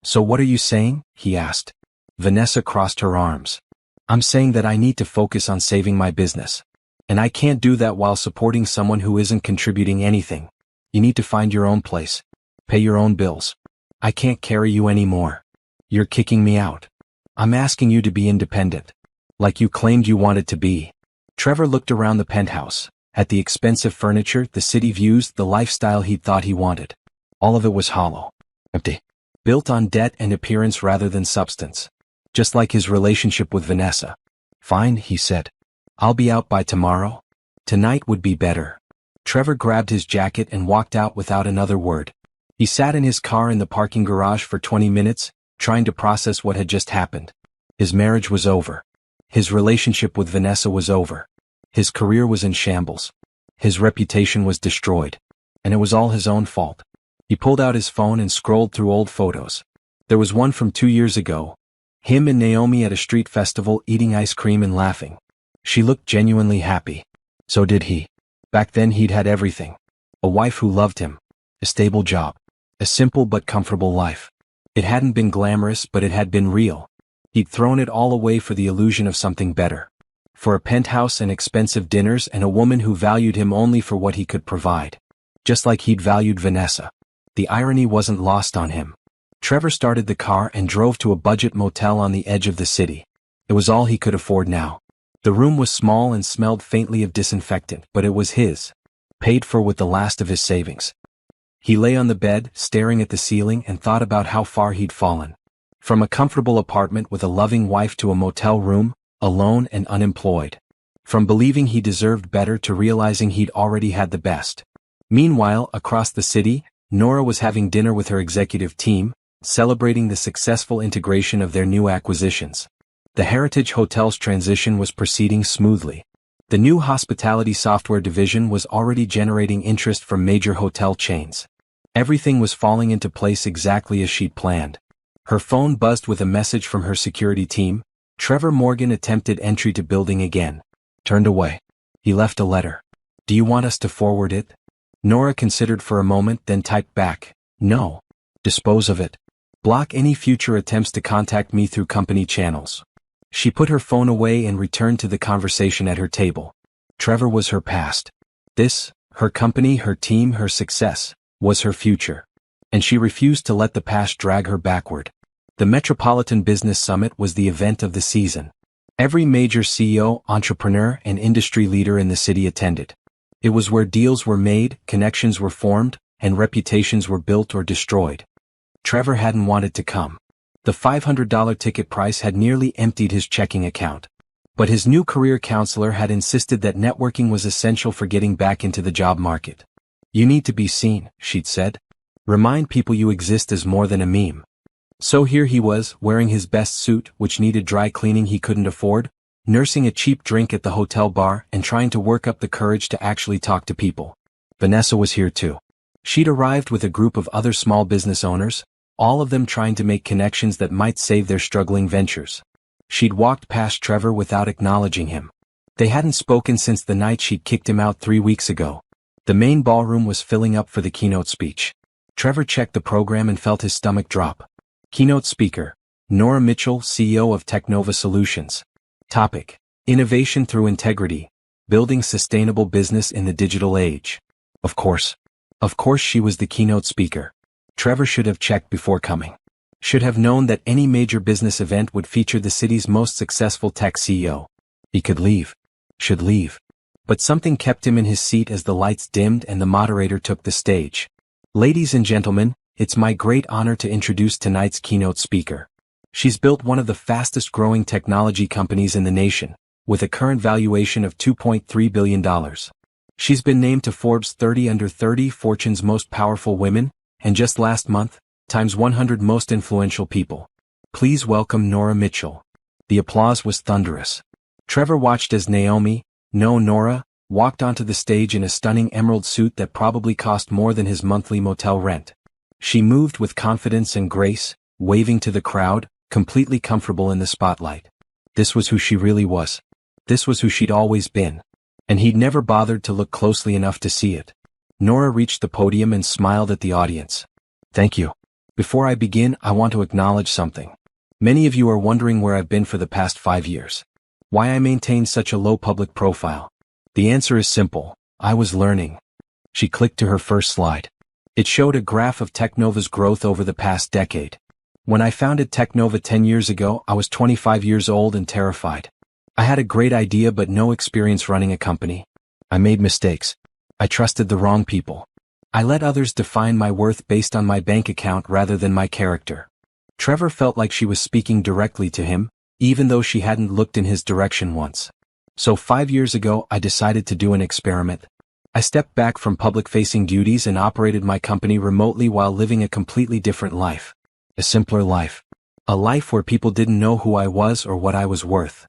Speaker 1: So what are you saying? He asked. Vanessa crossed her arms. I'm saying that I need to focus on saving my business. And I can't do that while supporting someone who isn't contributing anything. You need to find your own place. Pay your own bills. I can't carry you anymore. You're kicking me out. I'm asking you to be independent. Like you claimed you wanted to be. Trevor looked around the penthouse, at the expensive furniture, the city views, the lifestyle he'd thought he wanted. All of it was hollow. Empty. Built on debt and appearance rather than substance. Just like his relationship with Vanessa. Fine, he said. I'll be out by tomorrow. Tonight would be better. Trevor grabbed his jacket and walked out without another word. He sat in his car in the parking garage for 20 minutes, trying to process what had just happened. His marriage was over. His relationship with Vanessa was over. His career was in shambles. His reputation was destroyed. And it was all his own fault. He pulled out his phone and scrolled through old photos. There was one from 2 years ago. Him and Naomi at a street festival eating ice cream and laughing. She looked genuinely happy. So did he. Back then he'd had everything. A wife who loved him. A stable job. A simple but comfortable life. It hadn't been glamorous, but it had been real. He'd thrown it all away for the illusion of something better. For a penthouse and expensive dinners and a woman who valued him only for what he could provide. Just like he'd valued Vanessa. The irony wasn't lost on him. Trevor started the car and drove to a budget motel on the edge of the city. It was all he could afford now. The room was small and smelled faintly of disinfectant, but it was his. Paid for with the last of his savings. He lay on the bed, staring at the ceiling and thought about how far he'd fallen. From a comfortable apartment with a loving wife to a motel room, alone and unemployed. From believing he deserved better to realizing he'd already had the best. Meanwhile, across the city, Nora was having dinner with her executive team, celebrating the successful integration of their new acquisitions. The Heritage Hotel's transition was proceeding smoothly. The new hospitality software division was already generating interest from major hotel chains. Everything was falling into place exactly as she'd planned. Her phone buzzed with a message from her security team. Trevor Morgan attempted entry to building again. Turned away. He left a letter. Do you want us to forward it? Nora considered for a moment, then typed back. No. Dispose of it. Block any future attempts to contact me through company channels. She put her phone away and returned to the conversation at her table. Trevor was her past. This, her company, her team, her success, was her future. And she refused to let the past drag her backward. The Metropolitan Business Summit was the event of the season. Every major CEO, entrepreneur, and industry leader in the city attended. It was where deals were made, connections were formed, and reputations were built or destroyed. Trevor hadn't wanted to come. The $500 ticket price had nearly emptied his checking account. But his new career counselor had insisted that networking was essential for getting back into the job market. You need to be seen, she'd said. Remind people you exist as more than a meme. So here he was, wearing his best suit, which needed dry cleaning he couldn't afford, nursing a cheap drink at the hotel bar and trying to work up the courage to actually talk to people. Vanessa was here too. She'd arrived with a group of other small business owners, all of them trying to make connections that might save their struggling ventures. She'd walked past Trevor without acknowledging him. They hadn't spoken since the night she'd kicked him out 3 weeks ago. The main ballroom was filling up for the keynote speech. Trevor checked the program and felt his stomach drop. Keynote speaker, Nora Mitchell, CEO of Technova Solutions. Topic: Innovation through integrity, building sustainable business in the digital age. Of course. Of course she was the keynote speaker. Trevor should have checked before coming. Should have known that any major business event would feature the city's most successful tech CEO. He could leave. Should leave. But something kept him in his seat as the lights dimmed and the moderator took the stage. Ladies and gentlemen, it's my great honor to introduce tonight's keynote speaker. She's built one of the fastest growing technology companies in the nation, with a current valuation of $2.3 billion. She's been named to Forbes 30 Under 30 Fortune's Most Powerful Women, and just last month, Time's 100 Most Influential People. Please welcome Nora Mitchell. The applause was thunderous. Trevor watched as Nora, walked onto the stage in a stunning emerald suit that probably cost more than his monthly motel rent. She moved with confidence and grace, waving to the crowd, completely comfortable in the spotlight. This was who she really was. This was who she'd always been. And he'd never bothered to look closely enough to see it. Nora reached the podium and smiled at the audience. Thank you. Before I begin, I want to acknowledge something. Many of you are wondering where I've been for the past 5 years. Why I maintain such a low public profile. The answer is simple. I was learning. She clicked to her first slide. It showed a graph of Technova's growth over the past decade. When I founded Technova 10 years ago, I was 25 years old and terrified. I had a great idea but no experience running a company. I made mistakes. I trusted the wrong people. I let others define my worth based on my bank account rather than my character. Trevor felt like she was speaking directly to him, even though she hadn't looked in his direction once. So 5 years ago, I decided to do an experiment. I stepped back from public-facing duties and operated my company remotely while living a completely different life. A simpler life. A life where people didn't know who I was or what I was worth.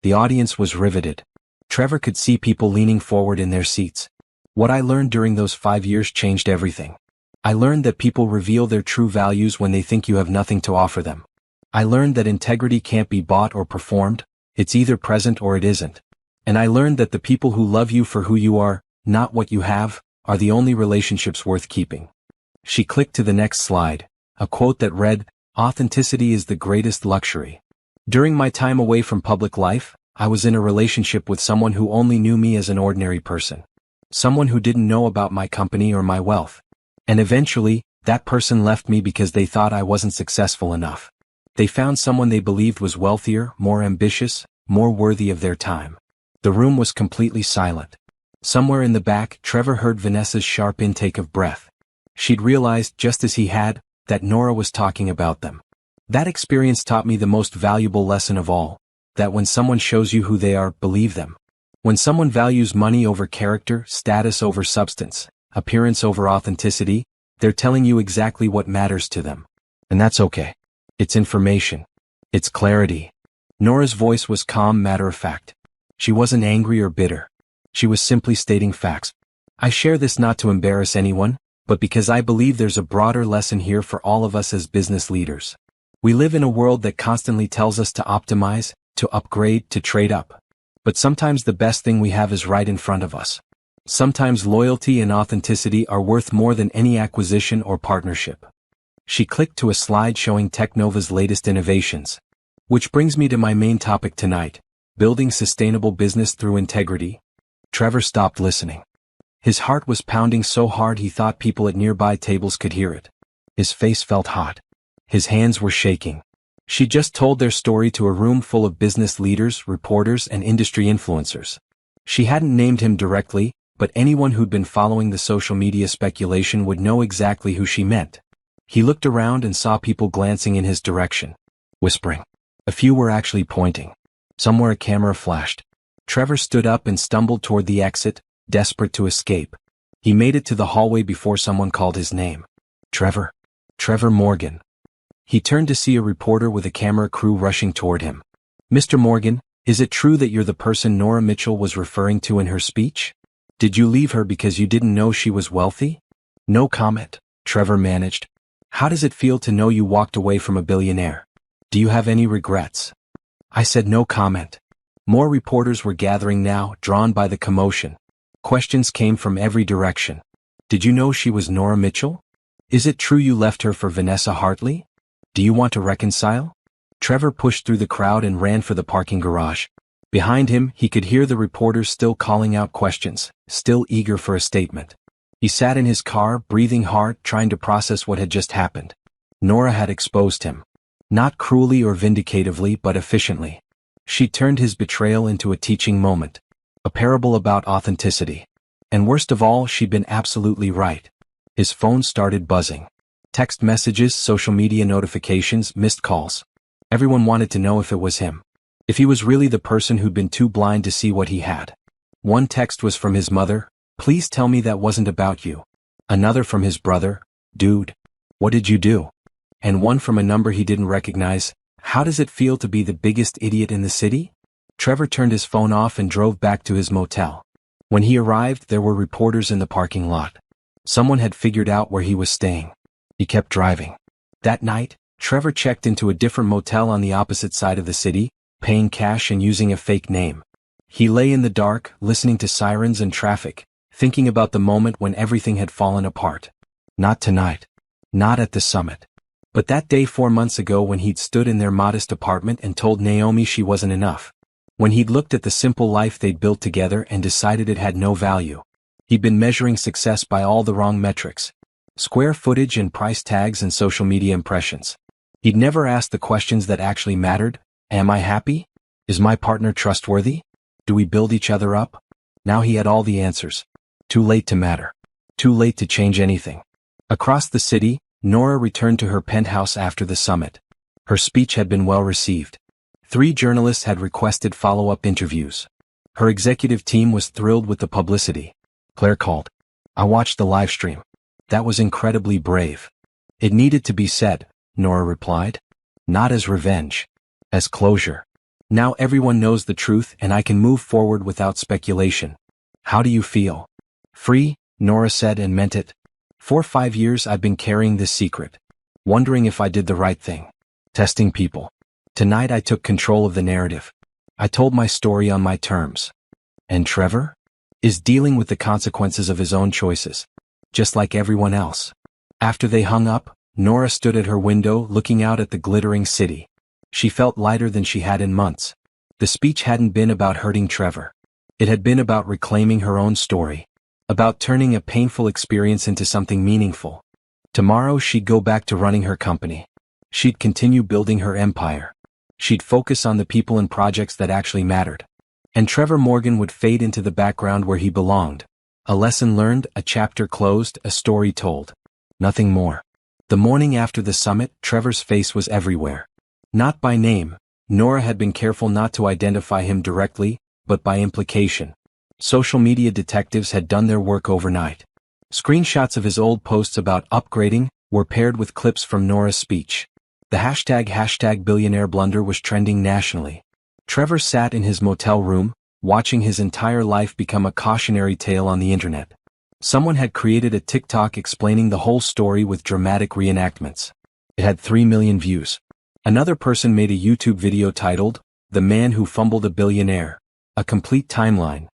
Speaker 1: The audience was riveted. Trevor could see people leaning forward in their seats. What I learned during those 5 years changed everything. I learned that people reveal their true values when they think you have nothing to offer them. I learned that integrity can't be bought or performed, it's either present or it isn't. And I learned that the people who love you for who you are, not what you have, are the only relationships worth keeping. She clicked to the next slide, a quote that read, "Authenticity is the greatest luxury." During my time away from public life, I was in a relationship with someone who only knew me as an ordinary person. Someone who didn't know about my company or my wealth. And eventually, that person left me because they thought I wasn't successful enough. They found someone they believed was wealthier, more ambitious, more worthy of their time. The room was completely silent. Somewhere in the back, Trevor heard Vanessa's sharp intake of breath. She'd realized, just as he had, that Nora was talking about them. That experience taught me the most valuable lesson of all, that when someone shows you who they are, believe them. When someone values money over character, status over substance, appearance over authenticity, they're telling you exactly what matters to them. And that's okay. It's information. It's clarity. Nora's voice was calm, matter-of-fact. She wasn't angry or bitter. She was simply stating facts. I share this not to embarrass anyone, but because I believe there's a broader lesson here for all of us as business leaders. We live in a world that constantly tells us to optimize, to upgrade, to trade up. But sometimes the best thing we have is right in front of us. Sometimes loyalty and authenticity are worth more than any acquisition or partnership. She clicked to a slide showing Technova's latest innovations. Which brings me to my main topic tonight, building sustainable business through integrity. Trevor stopped listening. His heart was pounding so hard he thought people at nearby tables could hear it. His face felt hot. His hands were shaking. She just told their story to a room full of business leaders, reporters, and industry influencers. She hadn't named him directly, but anyone who'd been following the social media speculation would know exactly who she meant. He looked around and saw people glancing in his direction, whispering. A few were actually pointing. Somewhere a camera flashed. Trevor stood up and stumbled toward the exit, desperate to escape. He made it to the hallway before someone called his name. Trevor. Trevor Morgan. He turned to see a reporter with a camera crew rushing toward him. Mr. Morgan, is it true that you're the person Nora Mitchell was referring to in her speech? Did you leave her because you didn't know she was wealthy? No comment, Trevor managed. How does it feel to know you walked away from a billionaire? Do you have any regrets? I said no comment. More reporters were gathering now, drawn by the commotion. Questions came from every direction. Did you know she was Nora Mitchell? Is it true you left her for Vanessa Hartley? Do you want to reconcile? Trevor pushed through the crowd and ran for the parking garage. Behind him, he could hear the reporters still calling out questions, still eager for a statement. He sat in his car, breathing hard, trying to process what had just happened. Nora had exposed him. Not cruelly or vindicatively, but efficiently. She turned his betrayal into a teaching moment. A parable about authenticity. And worst of all, she'd been absolutely right. His phone started buzzing. Text messages, social media notifications, missed calls. Everyone wanted to know if it was him. If he was really the person who'd been too blind to see what he had. One text was from his mother, "Please tell me that wasn't about you." Another from his brother, "Dude, what did you do?" And one from a number he didn't recognize, "How does it feel to be the biggest idiot in the city?" Trevor turned his phone off and drove back to his motel. When he arrived, there were reporters in the parking lot. Someone had figured out where he was staying. He kept driving. That night, Trevor checked into a different motel on the opposite side of the city, paying cash and using a fake name. He lay in the dark, listening to sirens and traffic, thinking about the moment when everything had fallen apart. Not tonight. Not at the summit. But that day 4 months ago when he'd stood in their modest apartment and told Naomi she wasn't enough. When he'd looked at the simple life they'd built together and decided it had no value. He'd been measuring success by all the wrong metrics. Square footage and price tags and social media impressions. He'd never asked the questions that actually mattered. Am I happy? Is my partner trustworthy? Do we build each other up? Now he had all the answers. Too late to matter. Too late to change anything. Across the city, Nora returned to her penthouse after the summit. Her speech had been well received. 3 journalists had requested follow-up interviews. Her executive team was thrilled with the publicity. Claire called. "I watched the live stream. That was incredibly brave." "It needed to be said," Nora replied. "Not as revenge. As closure. Now everyone knows the truth and I can move forward without speculation." "How do you feel?" "Free," Nora said and meant it. "For 5 years I've been carrying this secret. Wondering if I did the right thing. Testing people. Tonight I took control of the narrative. I told my story on my terms." And Trevor? Is dealing with the consequences of his own choices. Just like everyone else. After they hung up, Nora stood at her window looking out at the glittering city. She felt lighter than she had in months. The speech hadn't been about hurting Trevor. It had been about reclaiming her own story. About turning a painful experience into something meaningful. Tomorrow she'd go back to running her company. She'd continue building her empire. She'd focus on the people and projects that actually mattered. And Trevor Morgan would fade into the background where he belonged. A lesson learned, a chapter closed, a story told. Nothing more. The morning after the summit, Trevor's face was everywhere. Not by name. Nora had been careful not to identify him directly, but by implication. Social media detectives had done their work overnight. Screenshots of his old posts about upgrading were paired with clips from Nora's speech. The hashtag Billionaire blunder was trending nationally. Trevor sat in his motel room, watching his entire life become a cautionary tale on the internet. Someone had created a TikTok explaining the whole story with dramatic reenactments. It had 3 million views. Another person made a YouTube video titled, "The Man Who Fumbled a Billionaire." A complete timeline.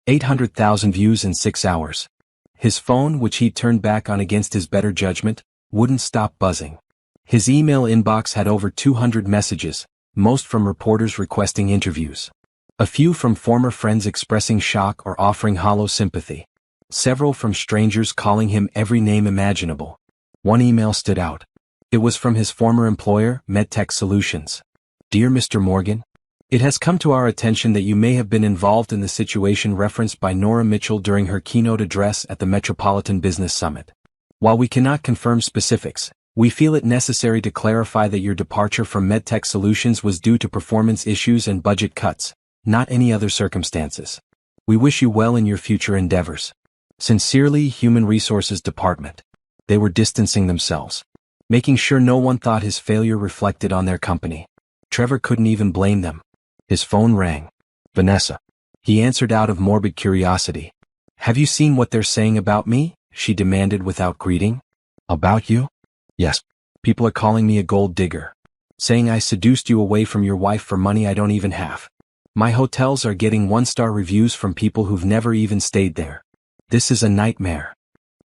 Speaker 1: 800,000 views in 6 hours. His phone, which he'd turned back on against his better judgment, wouldn't stop buzzing. His email inbox had over 200 messages, most from reporters requesting interviews. A few from former friends expressing shock or offering hollow sympathy. Several from strangers calling him every name imaginable. One email stood out. It was from his former employer, MedTech Solutions. "Dear Mr. Morgan, it has come to our attention that you may have been involved in the situation referenced by Nora Mitchell during her keynote address at the Metropolitan Business Summit. While we cannot confirm specifics, we feel it necessary to clarify that your departure from MedTech Solutions was due to performance issues and budget cuts, not any other circumstances. We wish you well in your future endeavors. Sincerely, Human Resources Department." They were distancing themselves, making sure no one thought his failure reflected on their company. Trevor couldn't even blame them. His phone rang. "Vanessa." He answered out of morbid curiosity. "Have you seen what they're saying about me?" she demanded without greeting. "About you?" "Yes. People are calling me a gold digger. Saying I seduced you away from your wife for money I don't even have. My hotels are getting 1-star reviews from people who've never even stayed there. This is a nightmare."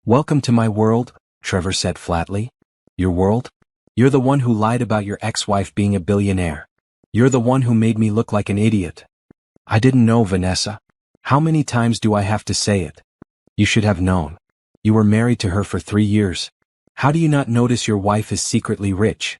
Speaker 1: "Welcome to my world," Trevor said flatly. "Your world? You're the one who lied about your ex-wife being a billionaire. You're the one who made me look like an idiot." "I didn't know, Vanessa. How many times do I have to say it? You should have known." You were married to her for 3 years. How do you not notice your wife is secretly rich?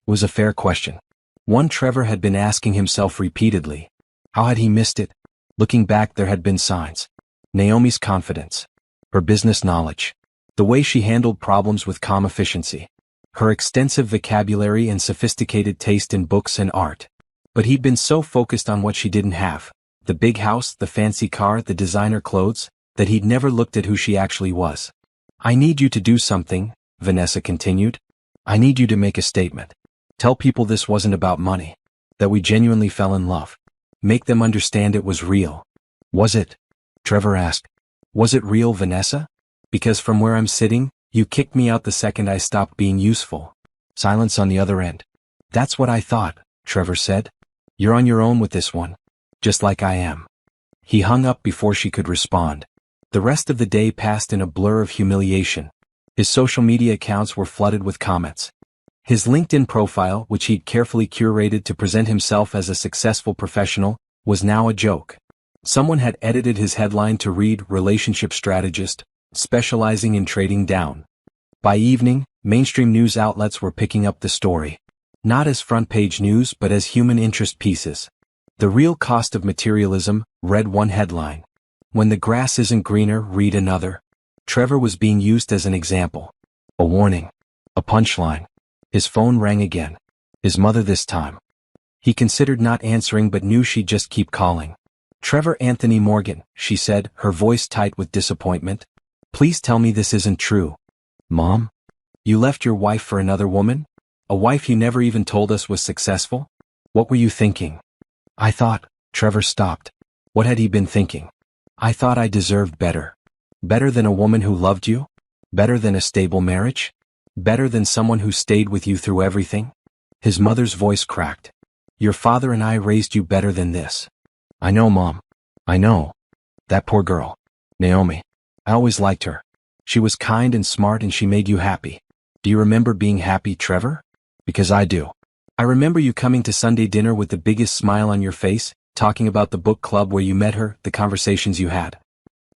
Speaker 1: It was a fair question. One Trevor had been asking himself repeatedly. How had he missed it? Looking back, there had been signs. Naomi's confidence. Her business knowledge. The way she handled problems with calm efficiency. Her extensive vocabulary and sophisticated taste in books and art. But he'd been so focused on what she didn't have, the big house, the fancy car, the designer clothes, that he'd never looked at who she actually was. I need you to do something, Vanessa continued. I need you to make a statement. Tell people this wasn't about money. That we genuinely fell in love. Make them understand it was real. Was it? Trevor asked. Was it real, Vanessa? Because from where I'm sitting, you kicked me out the second I stopped being useful. Silence on the other end. That's what I thought, Trevor said. You're on your own with this one. Just like I am. He hung up before she could respond. The rest of the day passed in a blur of humiliation. His social media accounts were flooded with comments. His LinkedIn profile, which he'd carefully curated to present himself as a successful professional, was now a joke. Someone had edited his headline to read "Relationship Strategist, specializing in trading down." By evening, mainstream news outlets were picking up the story. Not as front-page news but as human interest pieces. "The Real Cost of Materialism," read one headline. "When the Grass Isn't Greener," read another. Trevor was being used as an example. A warning. A punchline. His phone rang again. His mother this time. He considered not answering but knew she'd just keep calling. "Trevor Anthony Morgan," she said, her voice tight with disappointment. "Please tell me this isn't true." "Mom? You left your wife for another woman? A wife you never even told us was successful? What were you thinking?" "I thought," Trevor stopped. What had he been thinking? "I thought I deserved better. Better than a woman who loved you? Better than a stable marriage? Better than someone who stayed with you through everything?" His mother's voice cracked. "Your father and I raised you better than this." "I know, Mom. I know. That poor girl. Naomi. I always liked her. She was kind and smart and she made you happy. Do you remember being happy, Trevor? Because I do. I remember you coming to Sunday dinner with the biggest smile on your face, talking about the book club where you met her, the conversations you had."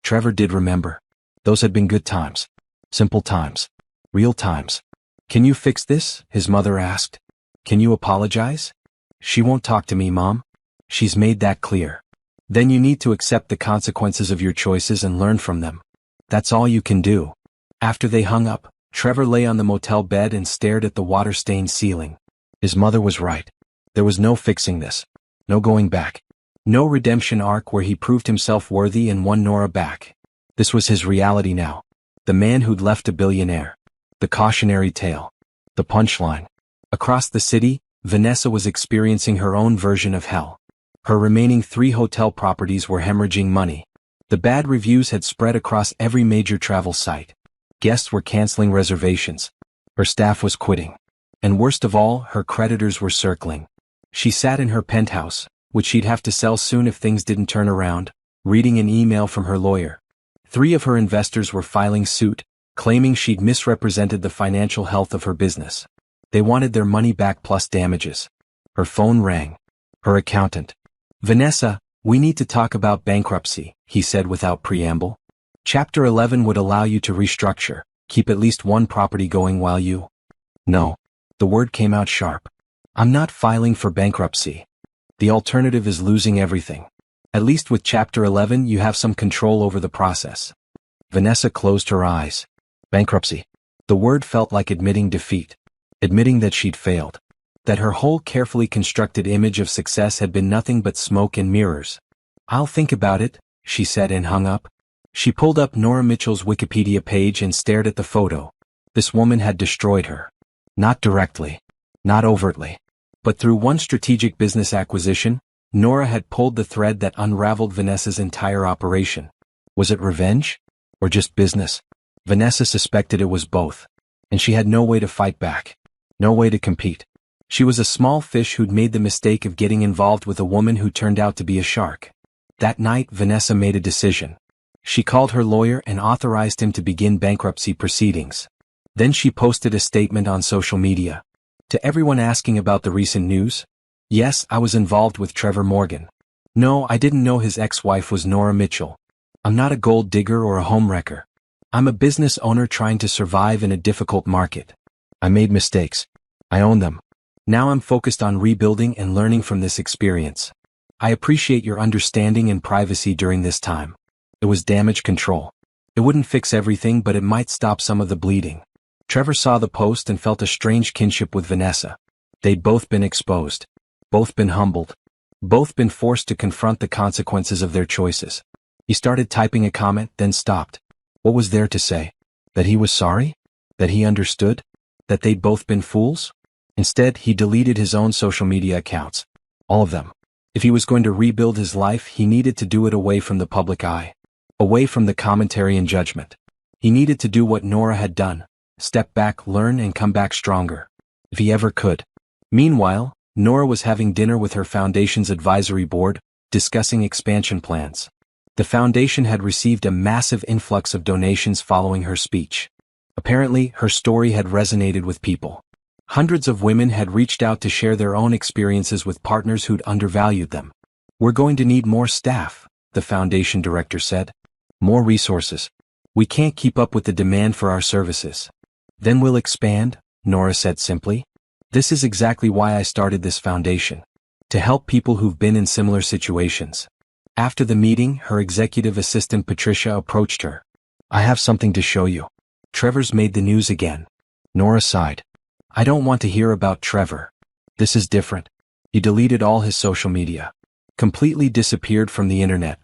Speaker 1: Trevor did remember. Those had been good times. Simple times. Real times. "Can you fix this?" his mother asked. "Can you apologize?" "She won't talk to me, Mom. She's made that clear." "Then you need to accept the consequences of your choices and learn from them. That's all you can do." After they hung up, Trevor lay on the motel bed and stared at the water-stained ceiling. His mother was right. There was no fixing this. No going back. No redemption arc where he proved himself worthy and won Nora back. This was his reality now. The man who'd left a billionaire. The cautionary tale. The punchline. Across the city, Vanessa was experiencing her own version of hell. Her remaining 3 hotel properties were hemorrhaging money. The bad reviews had spread across every major travel site. Guests were canceling reservations. Her staff was quitting. And worst of all, her creditors were circling. She sat in her penthouse, which she'd have to sell soon if things didn't turn around, reading an email from her lawyer. 3 of her investors were filing suit, claiming she'd misrepresented the financial health of her business. They wanted their money back plus damages. Her phone rang. Her accountant. "Vanessa, we need to talk about bankruptcy," he said without preamble. "Chapter 11 would allow you to restructure, keep at least one property going while you—" "No." The word came out sharp. "I'm not filing for bankruptcy. The alternative is losing everything. At least with Chapter 11 you have some control over the process." Vanessa closed her eyes. Bankruptcy. The word felt like admitting defeat. Admitting that she'd failed. That her whole carefully constructed image of success had been nothing but smoke and mirrors. "I'll think about it," she said and hung up. She pulled up Nora Mitchell's Wikipedia page and stared at the photo. This woman had destroyed her. Not directly. Not overtly. But through one strategic business acquisition, Nora had pulled the thread that unraveled Vanessa's entire operation. Was it revenge? Or just business? Vanessa suspected it was both. And she had no way to fight back. No way to compete. She was a small fish who'd made the mistake of getting involved with a woman who turned out to be a shark. That night, Vanessa made a decision. She called her lawyer and authorized him to begin bankruptcy proceedings. Then she posted a statement on social media. To everyone asking about the recent news, "Yes, I was involved with Trevor Morgan. No, I didn't know his ex-wife was Nora Mitchell. I'm not a gold digger or a homewrecker. I'm a business owner trying to survive in a difficult market. I made mistakes. I own them. Now I'm focused on rebuilding and learning from this experience. I appreciate your understanding and privacy during this time. It was damage control. It wouldn't fix everything, but it might stop some of the bleeding. Trevor saw the post and felt a strange kinship with Vanessa. They'd both been exposed. Both been humbled. Both been forced to confront the consequences of their choices. He started typing a comment, then stopped. What was there to say? That he was sorry? That he understood? That they'd both been fools? Instead, he deleted his own social media accounts. All of them. If he was going to rebuild his life, he needed to do it away from the public eye. Away from the commentary and judgment. He needed to do what Nora had done. Step back, learn, and come back stronger. If he ever could. Meanwhile, Nora was having dinner with her foundation's advisory board, discussing expansion plans. The foundation had received a massive influx of donations following her speech. Apparently, her story had resonated with people. Hundreds of women had reached out to share their own experiences with partners who'd undervalued them. We're going to need more staff, the foundation director said. More resources. We can't keep up with the demand for our services. Then we'll expand, Nora said simply. This is exactly why I started this foundation. To help people who've been in similar situations. After the meeting, her executive assistant Patricia approached her. I have something to show you. Trevor's made the news again. Nora sighed. I don't want to hear about Trevor. This is different. He deleted all his social media. Completely disappeared from the internet.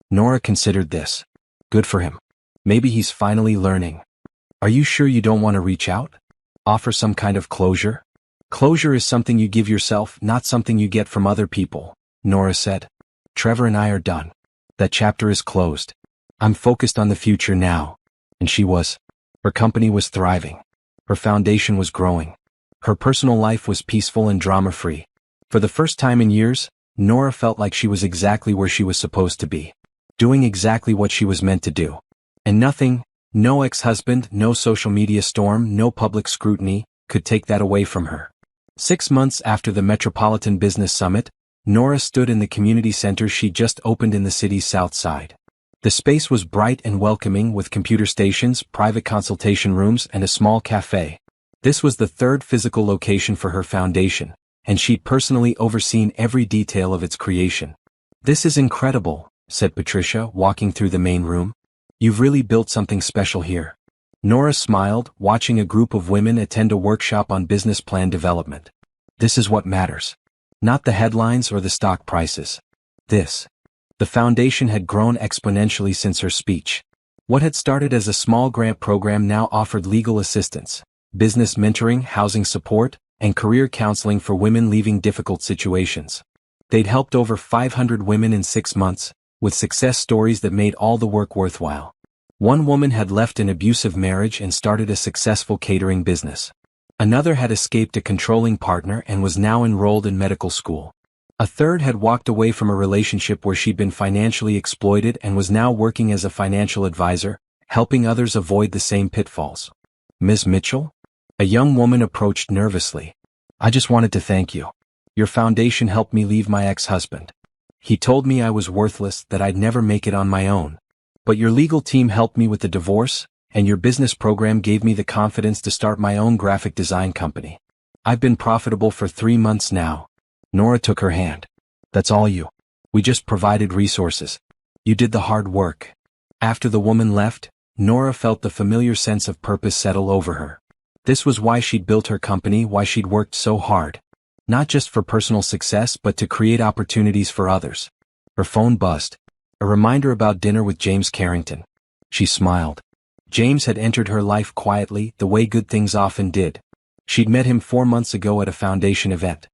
Speaker 1: Nora considered this. Good for him. Maybe he's finally learning. Are you sure you don't want to reach out? Offer some kind of closure? Closure is something you give yourself, not something you get from other people, Nora said. Trevor and I are done. That chapter is closed. I'm focused on the future now. And she was. Her company was thriving. Her foundation was growing. Her personal life was peaceful and drama-free. For the first time in years, Nora felt like she was exactly where she was supposed to be. Doing exactly what she was meant to do. And nothing, no ex-husband, no social media storm, no public scrutiny, could take that away from her. 6 months after the Metropolitan Business Summit, Nora stood in the community center she just opened in the city's south side. The space was bright and welcoming with computer stations, private consultation rooms, and a small cafe. This was the third physical location for her foundation, and she'd personally overseen every detail of its creation. This is incredible, said Patricia, walking through the main room. You've really built something special here. Nora smiled, watching a group of women attend a workshop on business plan development. This is what matters. Not the headlines or the stock prices. This. The foundation had grown exponentially since her speech. What had started as a small grant program now offered legal assistance, business mentoring, housing support, and career counseling for women leaving difficult situations. They'd helped over 500 women in 6 months, with success stories that made all the work worthwhile. One woman had left an abusive marriage and started a successful catering business. Another had escaped a controlling partner and was now enrolled in medical school. A third had walked away from a relationship where she'd been financially exploited and was now working as a financial advisor, helping others avoid the same pitfalls. Ms. Mitchell? A young woman approached nervously. I just wanted to thank you. Your foundation helped me leave my ex-husband. He told me I was worthless, that I'd never make it on my own. But your legal team helped me with the divorce, and your business program gave me the confidence to start my own graphic design company. I've been profitable for 3 months now. Nora took her hand. That's all you. We just provided resources. You did the hard work. After the woman left, Nora felt the familiar sense of purpose settle over her. This was why she'd built her company, why she'd worked so hard. Not just for personal success but to create opportunities for others. Her phone buzzed. A reminder about dinner with James Carrington. She smiled. James had entered her life quietly, the way good things often did. She'd met him 4 months ago at a foundation event.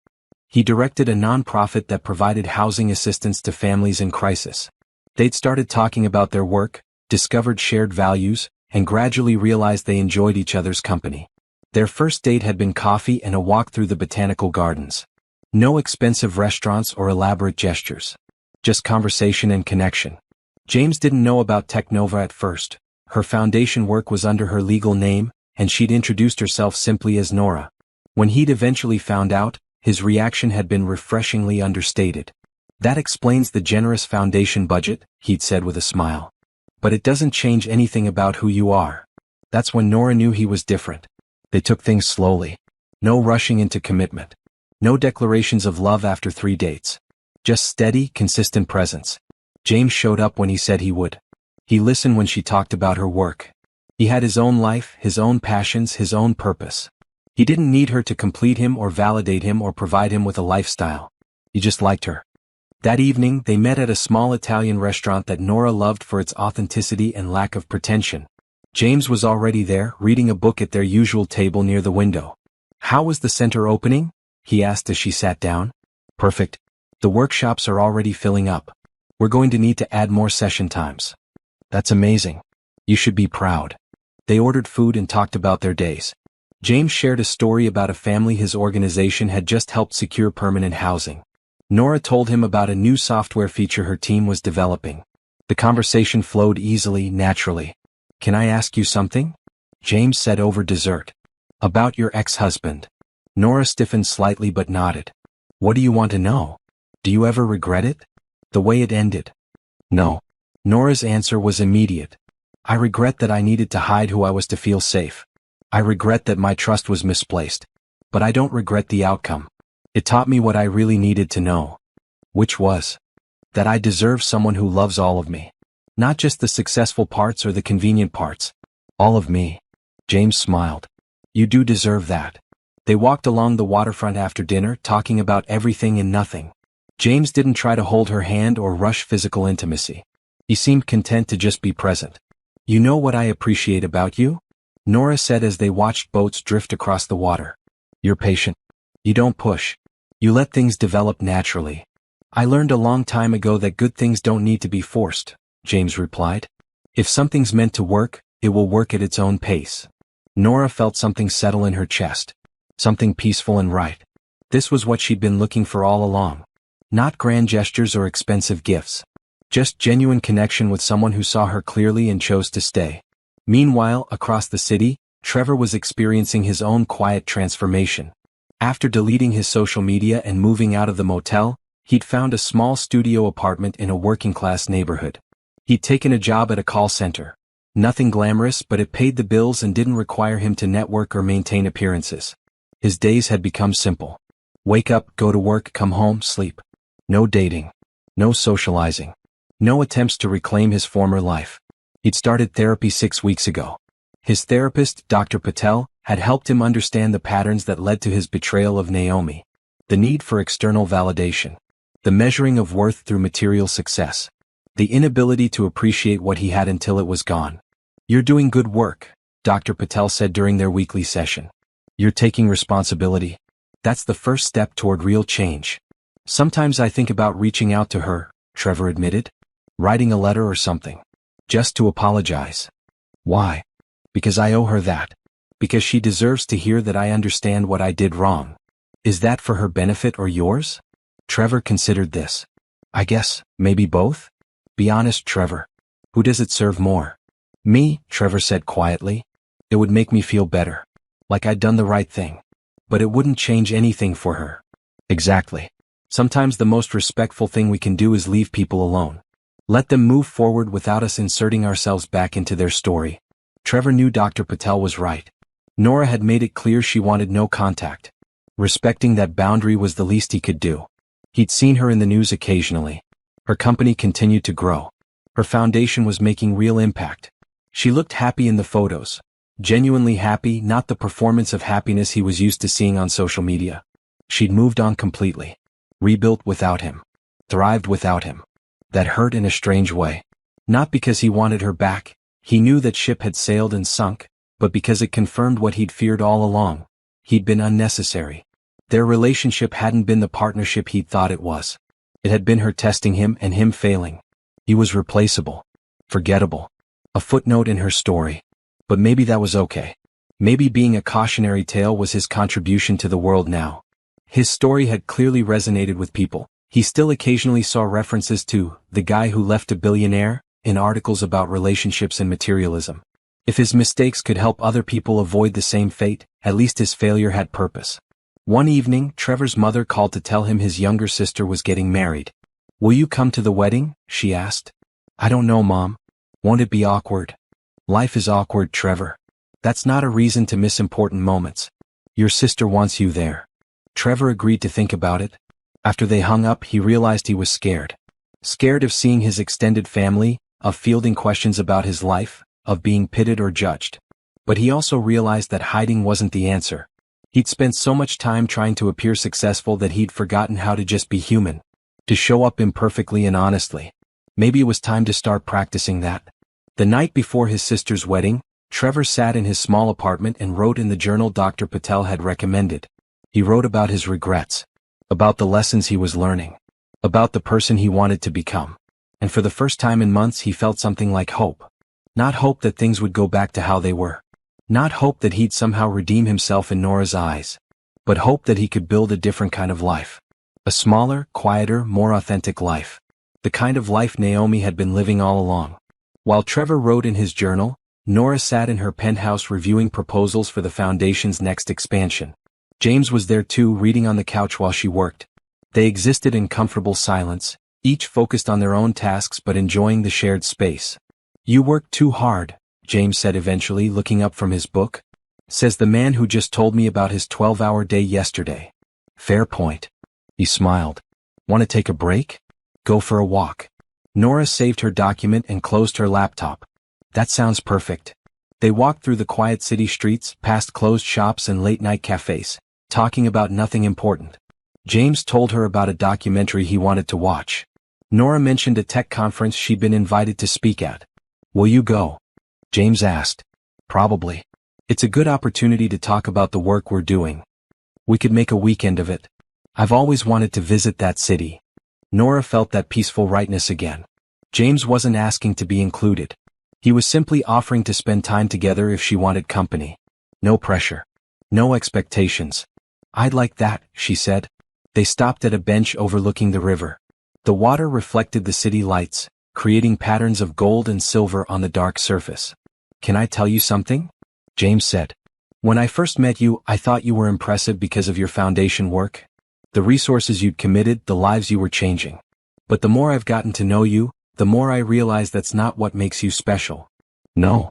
Speaker 1: He directed a nonprofit that provided housing assistance to families in crisis. They'd started talking about their work, discovered shared values, and gradually realized they enjoyed each other's company. Their first date had been coffee and a walk through the botanical gardens. No expensive restaurants or elaborate gestures. Just conversation and connection. James didn't know about Technova at first. Her foundation work was under her legal name, and she'd introduced herself simply as Nora. When he'd eventually found out, his reaction had been refreshingly understated. That explains the generous foundation budget, he'd said with a smile. But it doesn't change anything about who you are. That's when Nora knew he was different. They took things slowly. No rushing into commitment. No declarations of love after 3 dates. Just steady, consistent presence. James showed up when he said he would. He listened when she talked about her work. He had his own life, his own passions, his own purpose. He didn't need her to complete him or validate him or provide him with a lifestyle. He just liked her. That evening, they met at a small Italian restaurant that Nora loved for its authenticity and lack of pretension. James was already there, reading a book at their usual table near the window. "How was the center opening?" he asked as she sat down. "Perfect. The workshops are already filling up. We're going to need to add more session times." "That's amazing. You should be proud." They ordered food and talked about their days. James shared a story about a family his organization had just helped secure permanent housing. Nora told him about a new software feature her team was developing. The conversation flowed easily, naturally. "Can I ask you something?" James said over dessert. "About your ex-husband." Nora stiffened slightly but nodded. "What do you want to know? Do you ever regret it? The way it ended?" "No." Nora's answer was immediate. "I regret that I needed to hide who I was to feel safe. I regret that my trust was misplaced. But I don't regret the outcome. It taught me what I really needed to know." Which was that I deserve someone who loves all of me. Not just the successful parts or the convenient parts. All of me. James smiled. "You do deserve that." They walked along the waterfront after dinner, talking about everything and nothing. James didn't try to hold her hand or rush physical intimacy. He seemed content to just be present. "You know what I appreciate about you?" Nora said as they watched boats drift across the water. "You're patient. You don't push. You let things develop naturally." "I learned a long time ago that good things don't need to be forced," James replied. "If something's meant to work, it will work at its own pace." Nora felt something settle in her chest. Something peaceful and right. This was what she'd been looking for all along. Not grand gestures or expensive gifts. Just genuine connection with someone who saw her clearly and chose to stay. Meanwhile, across the city, Trevor was experiencing his own quiet transformation. After deleting his social media and moving out of the motel, he'd found a small studio apartment in a working-class neighborhood. He'd taken a job at a call center. Nothing glamorous, but it paid the bills and didn't require him to network or maintain appearances. His days had become simple. Wake up, go to work, come home, sleep. No dating. No socializing. No attempts to reclaim his former life. He'd started therapy 6 weeks ago. His therapist, Dr. Patel, had helped him understand the patterns that led to his betrayal of Naomi. The need for external validation. The measuring of worth through material success. The inability to appreciate what he had until it was gone. "You're doing good work," Dr. Patel said during their weekly session. "You're taking responsibility. That's the first step toward real change." "Sometimes I think about reaching out to her," Trevor admitted. "Writing a letter or something. Just to apologize." "Why?" "Because I owe her that. Because she deserves to hear that I understand what I did wrong." "Is that for her benefit or yours?" Trevor considered this. "I guess, maybe both? Be honest, Trevor. Who does it serve more?" "Me," Trevor said quietly. "It would make me feel better. Like I'd done the right thing. But it wouldn't change anything for her." "Exactly. Sometimes the most respectful thing we can do is leave people alone. Let them move forward without us inserting ourselves back into their story." Trevor knew Dr. Patel was right. Nora had made it clear she wanted no contact. Respecting that boundary was the least he could do. He'd seen her in the news occasionally. Her company continued to grow. Her foundation was making real impact. She looked happy in the photos. Genuinely happy, not the performance of happiness he was used to seeing on social media. She'd moved on completely. Rebuilt without him. Thrived without him. That hurt in a strange way. Not because he wanted her back. He knew that ship had sailed and sunk, but because it confirmed what he'd feared all along. He'd been unnecessary. Their relationship hadn't been the partnership he'd thought it was. It had been her testing him and him failing. He was replaceable. Forgettable. A footnote in her story. But maybe that was okay. Maybe being a cautionary tale was his contribution to the world now. His story had clearly resonated with people. He still occasionally saw references to "the guy who left a billionaire" in articles about relationships and materialism. If his mistakes could help other people avoid the same fate, at least his failure had purpose. One evening, Trevor's mother called to tell him his younger sister was getting married. "Will you come to the wedding?" she asked. "I don't know, Mom. Won't it be awkward? Life is awkward, Trevor. That's not a reason to miss important moments. Your sister wants you there. Trevor agreed to think about it. After they hung up, he realized he was scared. Scared of seeing his extended family, of fielding questions about his life, of being pitted or judged. But he also realized that hiding wasn't the answer. He'd spent so much time trying to appear successful that he'd forgotten how to just be human. To show up imperfectly and honestly. Maybe it was time to start practicing that. The night before his sister's wedding, Trevor sat in his small apartment and wrote in the journal Dr. Patel had recommended. He wrote about his regrets. About the lessons he was learning. About the person he wanted to become. And for the first time in months he felt something like hope. Not hope that things would go back to how they were. Not hope that he'd somehow redeem himself in Nora's eyes. But hope that he could build a different kind of life. A smaller, quieter, more authentic life. The kind of life Naomi had been living all along. While Trevor wrote in his journal, Nora sat in her penthouse reviewing proposals for the foundation's next expansion. James was there too, reading on the couch while she worked. They existed in comfortable silence, each focused on their own tasks but enjoying the shared space. "You work too hard," James said eventually, looking up from his book. "Says the man who just told me about his 12-hour day yesterday." "Fair point." He smiled. "Want to take a break? Go for a walk." Nora saved her document and closed her laptop. "That sounds perfect." They walked through the quiet city streets, past closed shops and late-night cafes, talking about nothing important. James told her about a documentary he wanted to watch. Nora mentioned a tech conference she'd been invited to speak at. "Will you go?" James asked. "Probably. It's a good opportunity to talk about the work we're doing. We could make a weekend of it. I've always wanted to visit that city." Nora felt that peaceful rightness again. James wasn't asking to be included. He was simply offering to spend time together if she wanted company. No pressure. No expectations. "I'd like that," she said. They stopped at a bench overlooking the river. The water reflected the city lights, creating patterns of gold and silver on the dark surface. "Can I tell you something?" James said. "When I first met you, I thought you were impressive because of your foundation work. The resources you'd committed, the lives you were changing. But the more I've gotten to know you, the more I realize that's not what makes you special." No.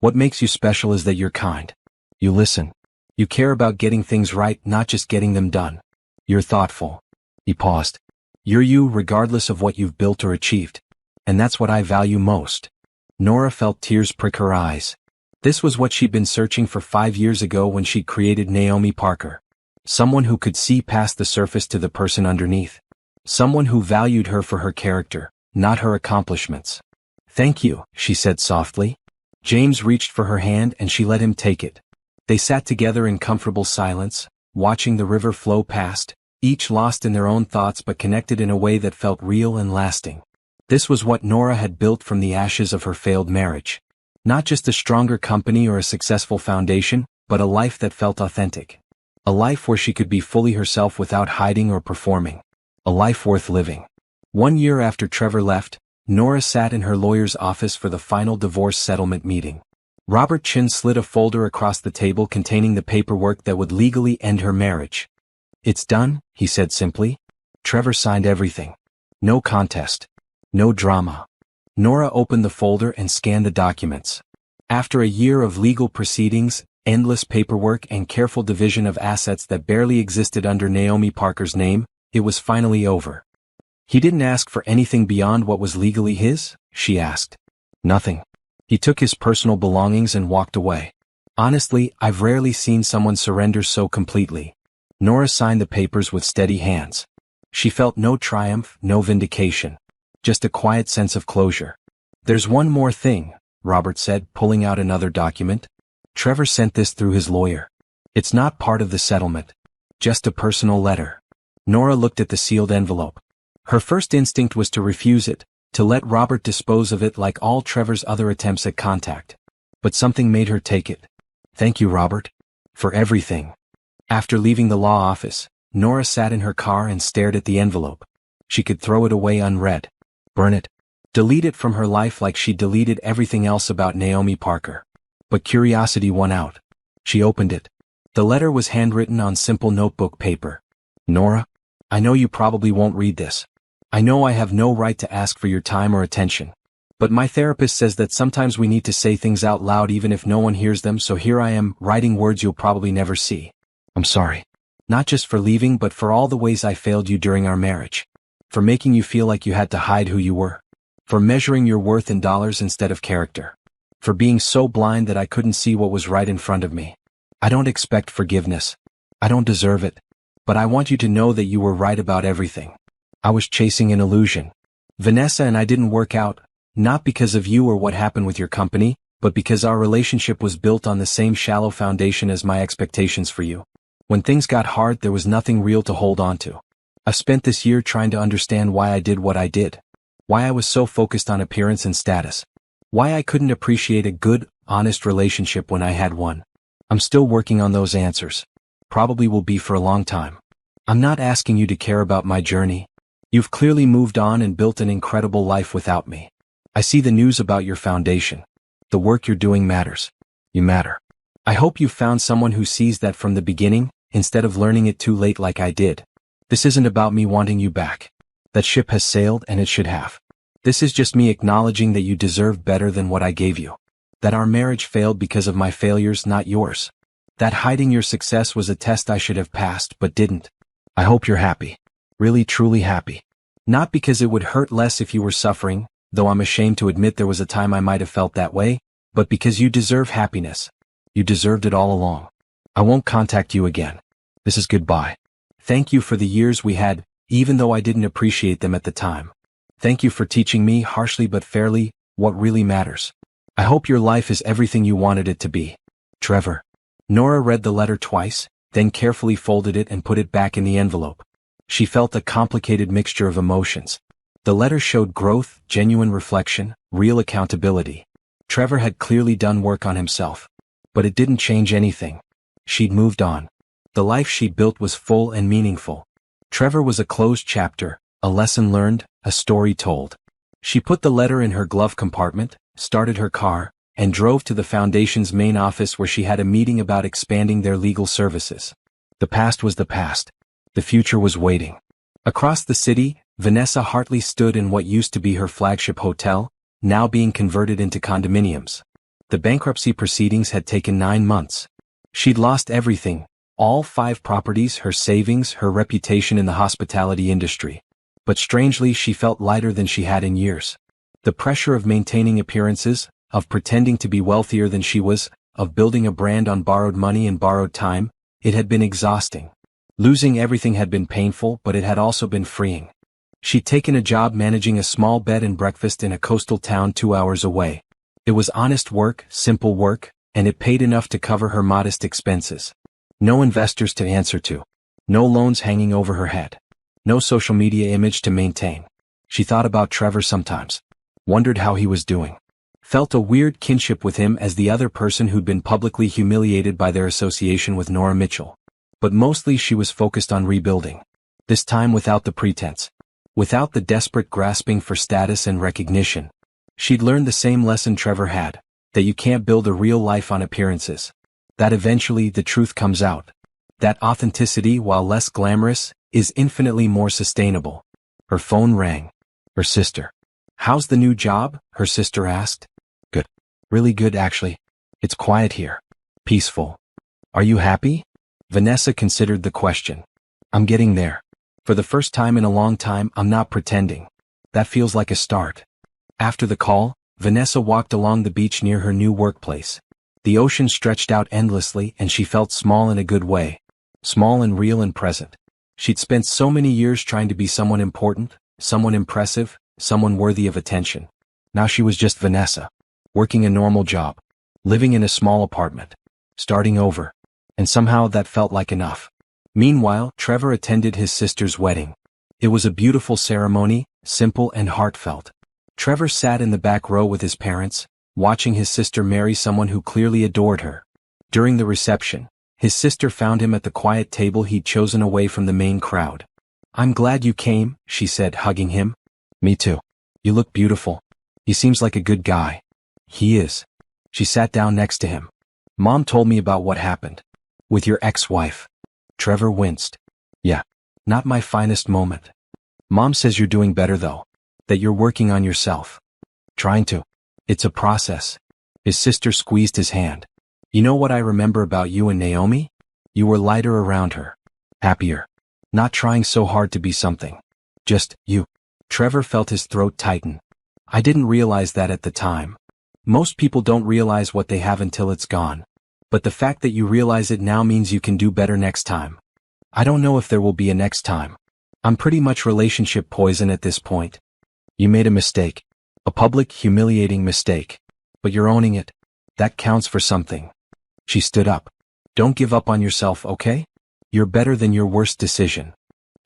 Speaker 1: What makes you special is that you're kind. You listen. You care about getting things right, not just getting them done. You're thoughtful." He paused. "You're you regardless of what you've built or achieved. And that's what I value most." Nora felt tears prick her eyes. This was what she'd been searching for 5 years ago when she'd created Naomi Parker. Someone who could see past the surface to the person underneath. Someone who valued her for her character, not her accomplishments. "Thank you," she said softly. James reached for her hand and she let him take it. They sat together in comfortable silence, watching the river flow past, each lost in their own thoughts but connected in a way that felt real and lasting. This was what Nora had built from the ashes of her failed marriage. Not just a stronger company or a successful foundation, but a life that felt authentic. A life where she could be fully herself without hiding or performing. A life worth living. 1 year after Trevor left, Nora sat in her lawyer's office for the final divorce settlement meeting. Robert Chin slid a folder across the table containing the paperwork that would legally end her marriage. "It's done," he said simply. Trevor signed everything. No contest. No drama. Nora opened the folder and scanned the documents. After a year of legal proceedings, endless paperwork and careful division of assets that barely existed under Naomi Parker's name, it was finally over. "He didn't ask for anything beyond what was legally his?" she asked. "Nothing. He took his personal belongings and walked away. Honestly, I've rarely seen someone surrender so completely." Nora signed the papers with steady hands. She felt no triumph, no vindication. Just a quiet sense of closure. "There's one more thing," Robert said, pulling out another document. "Trevor sent this through his lawyer. It's not part of the settlement. Just a personal letter." Nora looked at the sealed envelope. Her first instinct was to refuse it, to let Robert dispose of it like all Trevor's other attempts at contact. But something made her take it. "Thank you, Robert. For everything." After leaving the law office, Nora sat in her car and stared at the envelope. She could throw it away unread. Burn it. Delete it from her life like she deleted everything else about Naomi Parker. But curiosity won out. She opened it. The letter was handwritten on simple notebook paper. "Nora, I know you probably won't read this. I know I have no right to ask for your time or attention. But my therapist says that sometimes we need to say things out loud even if no one hears them, so here I am, writing words you'll probably never see. I'm sorry. Not just for leaving, but for all the ways I failed you during our marriage. For making you feel like you had to hide who you were. For measuring your worth in dollars instead of character. For being so blind that I couldn't see what was right in front of me. I don't expect forgiveness. I don't deserve it. But I want you to know that you were right about everything. I was chasing an illusion. Vanessa and I didn't work out, not because of you or what happened with your company, but because our relationship was built on the same shallow foundation as my expectations for you. When things got hard, there was nothing real to hold on to. I've spent this year trying to understand why I did what I did. Why I was so focused on appearance and status. Why I couldn't appreciate a good, honest relationship when I had one. I'm still working on those answers. Probably will be for a long time. I'm not asking you to care about my journey. You've clearly moved on and built an incredible life without me. I see the news about your foundation. The work you're doing matters. You matter. I hope you found someone who sees that from the beginning, instead of learning it too late like I did. This isn't about me wanting you back. That ship has sailed, and it should have. This is just me acknowledging that you deserve better than what I gave you. That our marriage failed because of my failures, not yours. That hiding your success was a test I should have passed but didn't. I hope you're happy. Really, truly happy. Not because it would hurt less if you were suffering, though I'm ashamed to admit there was a time I might have felt that way, but because you deserve happiness. You deserved it all along. I won't contact you again. This is goodbye. Thank you for the years we had, even though I didn't appreciate them at the time. Thank you for teaching me, harshly but fairly, what really matters. I hope your life is everything you wanted it to be. Trevor. Nora read the letter twice, then carefully folded it and put it back in the envelope. She felt a complicated mixture of emotions. The letter showed growth, genuine reflection, real accountability. Trevor had clearly done work on himself. But it didn't change anything. She'd moved on. The life she'd built was full and meaningful. Trevor was a closed chapter, a lesson learned, a story told. She put the letter in her glove compartment, started her car, and drove to the foundation's main office where she had a meeting about expanding their legal services. The past was the past. The future was waiting. Across the city, Vanessa Hartley stood in what used to be her flagship hotel, now being converted into condominiums. The bankruptcy proceedings had taken 9 months. She'd lost everything, all 5 properties, her savings, her reputation in the hospitality industry. But strangely, she felt lighter than she had in years. The pressure of maintaining appearances, of pretending to be wealthier than she was, of building a brand on borrowed money and borrowed time, it had been exhausting. Losing everything had been painful, but it had also been freeing. She'd taken a job managing a small bed and breakfast in a coastal town 2 hours away. It was honest work, simple work, and it paid enough to cover her modest expenses. No investors to answer to. No loans hanging over her head. No social media image to maintain. She thought about Trevor sometimes. Wondered how he was doing. Felt a weird kinship with him as the other person who'd been publicly humiliated by their association with Nora Mitchell. But mostly she was focused on rebuilding. This time without the pretense. Without the desperate grasping for status and recognition. She'd learned the same lesson Trevor had, that you can't build a real life on appearances. That eventually the truth comes out. That authenticity, while less glamorous, is infinitely more sustainable. Her phone rang. Her sister. "How's the new job?" her sister asked. "Good. Really good, actually. It's quiet here. Peaceful. Are you happy?" Vanessa considered the question. "I'm getting there. For the first time in a long time, I'm not pretending. That feels like a start." After the call, Vanessa walked along the beach near her new workplace. The ocean stretched out endlessly and she felt small in a good way. Small and real and present. She'd spent so many years trying to be someone important, someone impressive, someone worthy of attention. Now she was just Vanessa. Working a normal job. Living in a small apartment. Starting over. And somehow that felt like enough. Meanwhile, Trevor attended his sister's wedding. It was a beautiful ceremony, simple and heartfelt. Trevor sat in the back row with his parents, watching his sister marry someone who clearly adored her. During the reception, his sister found him at the quiet table he'd chosen away from the main crowd. "I'm glad you came," she said, hugging him. "Me too. You look beautiful. He seems like a good guy." "He is." She sat down next to him. "Mom told me about what happened. With your ex-wife." Trevor winced. "Yeah. Not my finest moment. Mom says you're doing better though. That you're working on yourself." Trying to. It's a process. His sister squeezed his hand. You know what I remember about you and Naomi? You were lighter around her. Happier. Not trying so hard to be something. Just you. Trevor felt his throat tighten. I didn't realize that at the time. Most people don't realize what they have until it's gone. But the fact that you realize it now means you can do better next time. I don't know if there will be a next time. I'm pretty much relationship poison at this point. You made a mistake. A public, humiliating mistake. But you're owning it. That counts for something. She stood up. Don't give up on yourself, okay? You're better than your worst decision.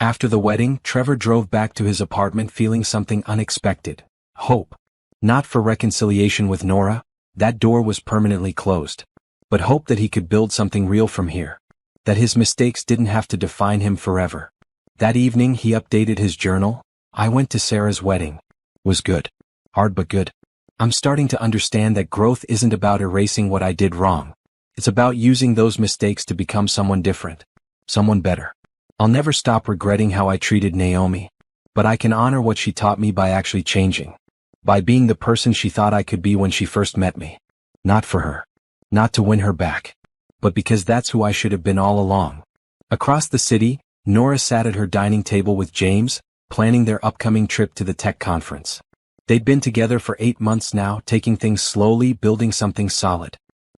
Speaker 1: After the wedding, Trevor drove back to his apartment feeling something unexpected. Hope. Not for reconciliation with Nora. That door was permanently closed. But hope that he could build something real from here. That his mistakes didn't have to define him forever. That evening he updated his journal. I went to Sarah's wedding. Was good. Hard but good. I'm starting to understand that growth isn't about erasing what I did wrong. It's about using those mistakes to become someone different. Someone better. I'll never stop regretting how I treated Naomi. But I can honor what she taught me by actually changing. By being the person she thought I could be when she first met me. Not for her. Not to win her back. But because that's who I should have been all along. Across the city, Nora sat at her dining table with James, planning their upcoming trip to the tech conference. They'd been together for 8 months now, taking things slowly, building something solid.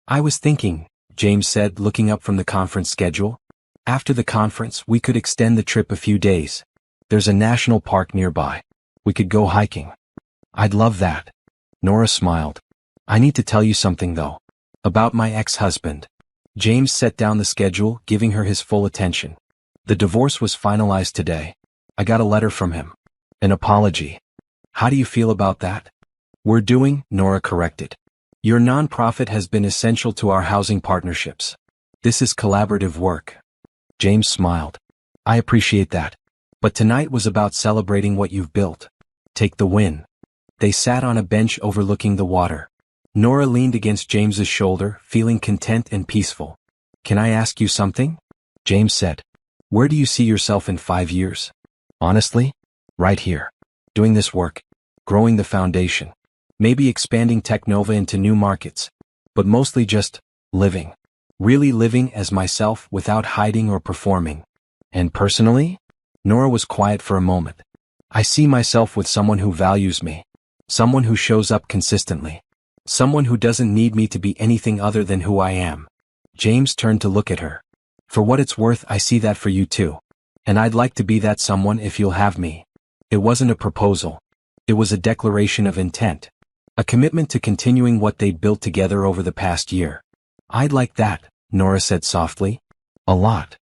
Speaker 1: I was thinking, James said, looking up from the conference schedule. After the conference, we could extend the trip a few days. There's a national park nearby. We could go hiking. I'd love that. Nora smiled. I need to tell you something though. About my ex-husband. James set down the schedule, giving her his full attention. The divorce was finalized today. I got a letter from him. An apology. How do you feel about that? Nora corrected. Your nonprofit has been essential to our housing partnerships. This is collaborative work. James smiled. I appreciate that. But tonight was about celebrating what you've built. Take the win. They sat on a bench overlooking the water. Nora leaned against James's shoulder, feeling content and peaceful. Can I ask you something? James said. Where do you see yourself in 5 years? Honestly? Right here. Doing this work. Growing the foundation. Maybe expanding Technova into new markets. But mostly just living. Really living as myself without hiding or performing. And personally? Nora was quiet for a moment. I see myself with someone who values me. Someone who shows up consistently. Someone who doesn't need me to be anything other than who I am. James turned to look at her. For what it's worth, I see that for you too. And I'd like to be that someone if you'll have me. It wasn't a proposal. It was a declaration of intent. A commitment to continuing what they'd built together over the past year. I'd like that, Nora said softly. A lot.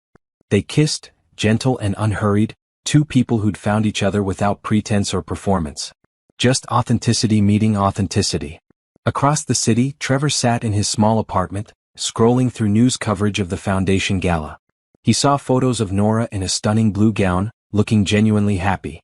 Speaker 1: They kissed, gentle and unhurried, two people who'd found each other without pretense or performance. Just authenticity meeting authenticity. Across the city, Trevor sat in his small apartment, scrolling through news coverage of the foundation gala. He saw photos of Nora in a stunning blue gown, looking genuinely happy.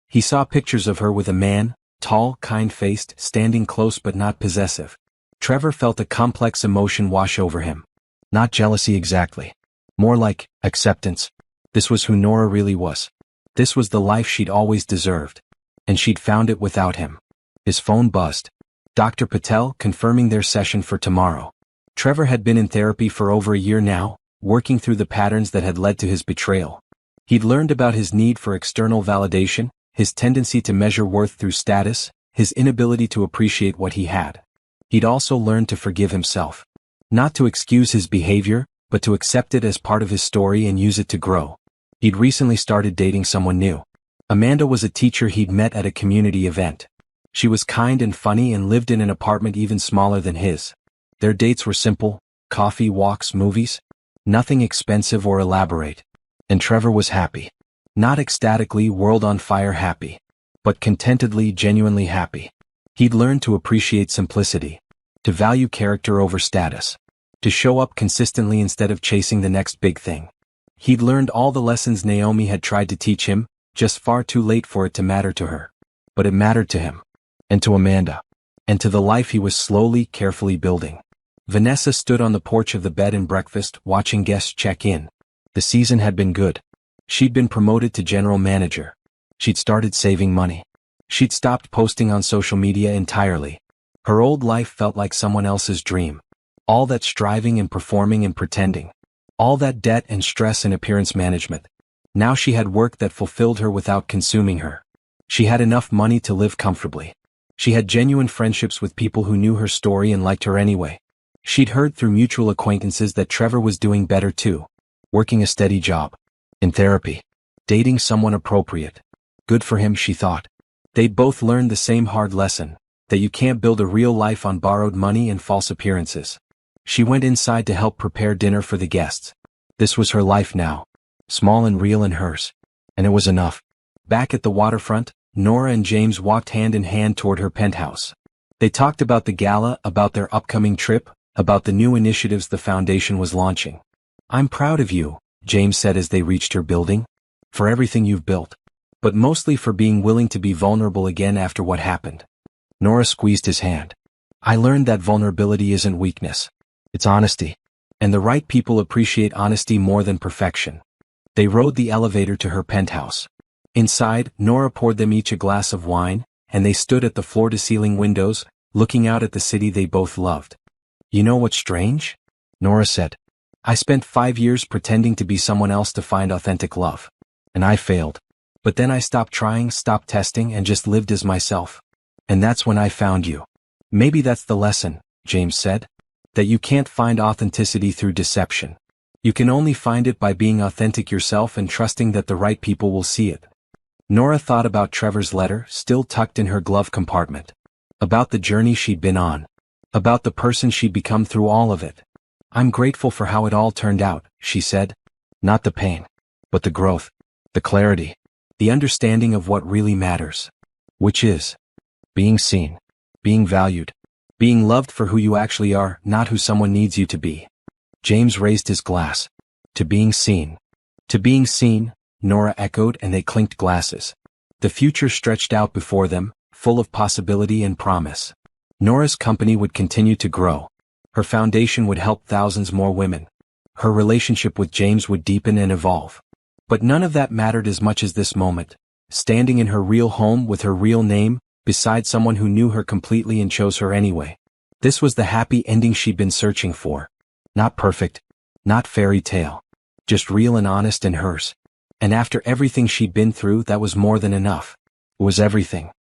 Speaker 1: He saw pictures of her with a man, tall, kind-faced, standing close but not possessive. Trevor felt a complex emotion wash over him. Not jealousy exactly. More like acceptance. This was who Nora really was. This was the life she'd always deserved. And she'd found it without him. His phone buzzed. Dr. Patel confirming their session for tomorrow. Trevor had been in therapy for over a year now, working through the patterns that had led to his betrayal. He'd learned about his need for external validation, his tendency to measure worth through status, his inability to appreciate what he had. He'd also learned to forgive himself. Not to excuse his behavior, but to accept it as part of his story and use it to grow. He'd recently started dating someone new. Amanda was a teacher he'd met at a community event. She was kind and funny and lived in an apartment even smaller than his. Their dates were simple, coffee, walks, movies. Nothing expensive or elaborate. And Trevor was happy. Not ecstatically, world on fire happy. But contentedly, genuinely happy. He'd learned to appreciate simplicity. To value character over status. To show up consistently instead of chasing the next big thing. He'd learned all the lessons Naomi had tried to teach him, just far too late for it to matter to her. But it mattered to him. And to Amanda. And to the life he was slowly, carefully building. Vanessa stood on the porch of the bed and breakfast, watching guests check in. The season had been good. She'd been promoted to general manager. She'd started saving money. She'd stopped posting on social media entirely. Her old life felt like someone else's dream. All that striving and performing and pretending. All that debt and stress and appearance management. Now she had work that fulfilled her without consuming her. She had enough money to live comfortably. She had genuine friendships with people who knew her story and liked her anyway. She'd heard through mutual acquaintances that Trevor was doing better too. Working a steady job. In therapy. Dating someone appropriate. Good for him, she thought. They'd both learned the same hard lesson, that you can't build a real life on borrowed money and false appearances. She went inside to help prepare dinner for the guests. This was her life now. Small and real and hers. And it was enough. Back at the waterfront, Nora and James walked hand in hand toward her penthouse. They talked about the gala, about their upcoming trip, about the new initiatives the foundation was launching. "I'm proud of you," James said as they reached her building. "For everything you've built. But mostly for being willing to be vulnerable again after what happened." Nora squeezed his hand. "I learned that vulnerability isn't weakness. It's honesty. And the right people appreciate honesty more than perfection." They rode the elevator to her penthouse. Inside, Nora poured them each a glass of wine, and they stood at the floor-to-ceiling windows, looking out at the city they both loved. "You know what's strange?" Nora said. "I spent 5 years pretending to be someone else to find authentic love. And I failed. But then I stopped trying, stopped testing, and just lived as myself. And that's when I found you." "Maybe that's the lesson," James said. "That you can't find authenticity through deception. You can only find it by being authentic yourself and trusting that the right people will see it." Nora thought about Trevor's letter, still tucked in her glove compartment. About the journey she'd been on. About the person she'd become through all of it. "I'm grateful for how it all turned out," she said. "Not the pain. But the growth. The clarity. The understanding of what really matters. Which is being seen. Being valued. Being loved for who you actually are, not who someone needs you to be." James raised his glass. "To being seen." "To being seen," Nora echoed, and they clinked glasses. The future stretched out before them, full of possibility and promise. Nora's company would continue to grow. Her foundation would help thousands more women. Her relationship with James would deepen and evolve. But none of that mattered as much as this moment, standing in her real home with her real name, beside someone who knew her completely and chose her anyway. This was the happy ending she'd been searching for. Not perfect. Not fairy tale. Just real and honest and hers. And after everything she'd been through, that was more than enough. It was everything.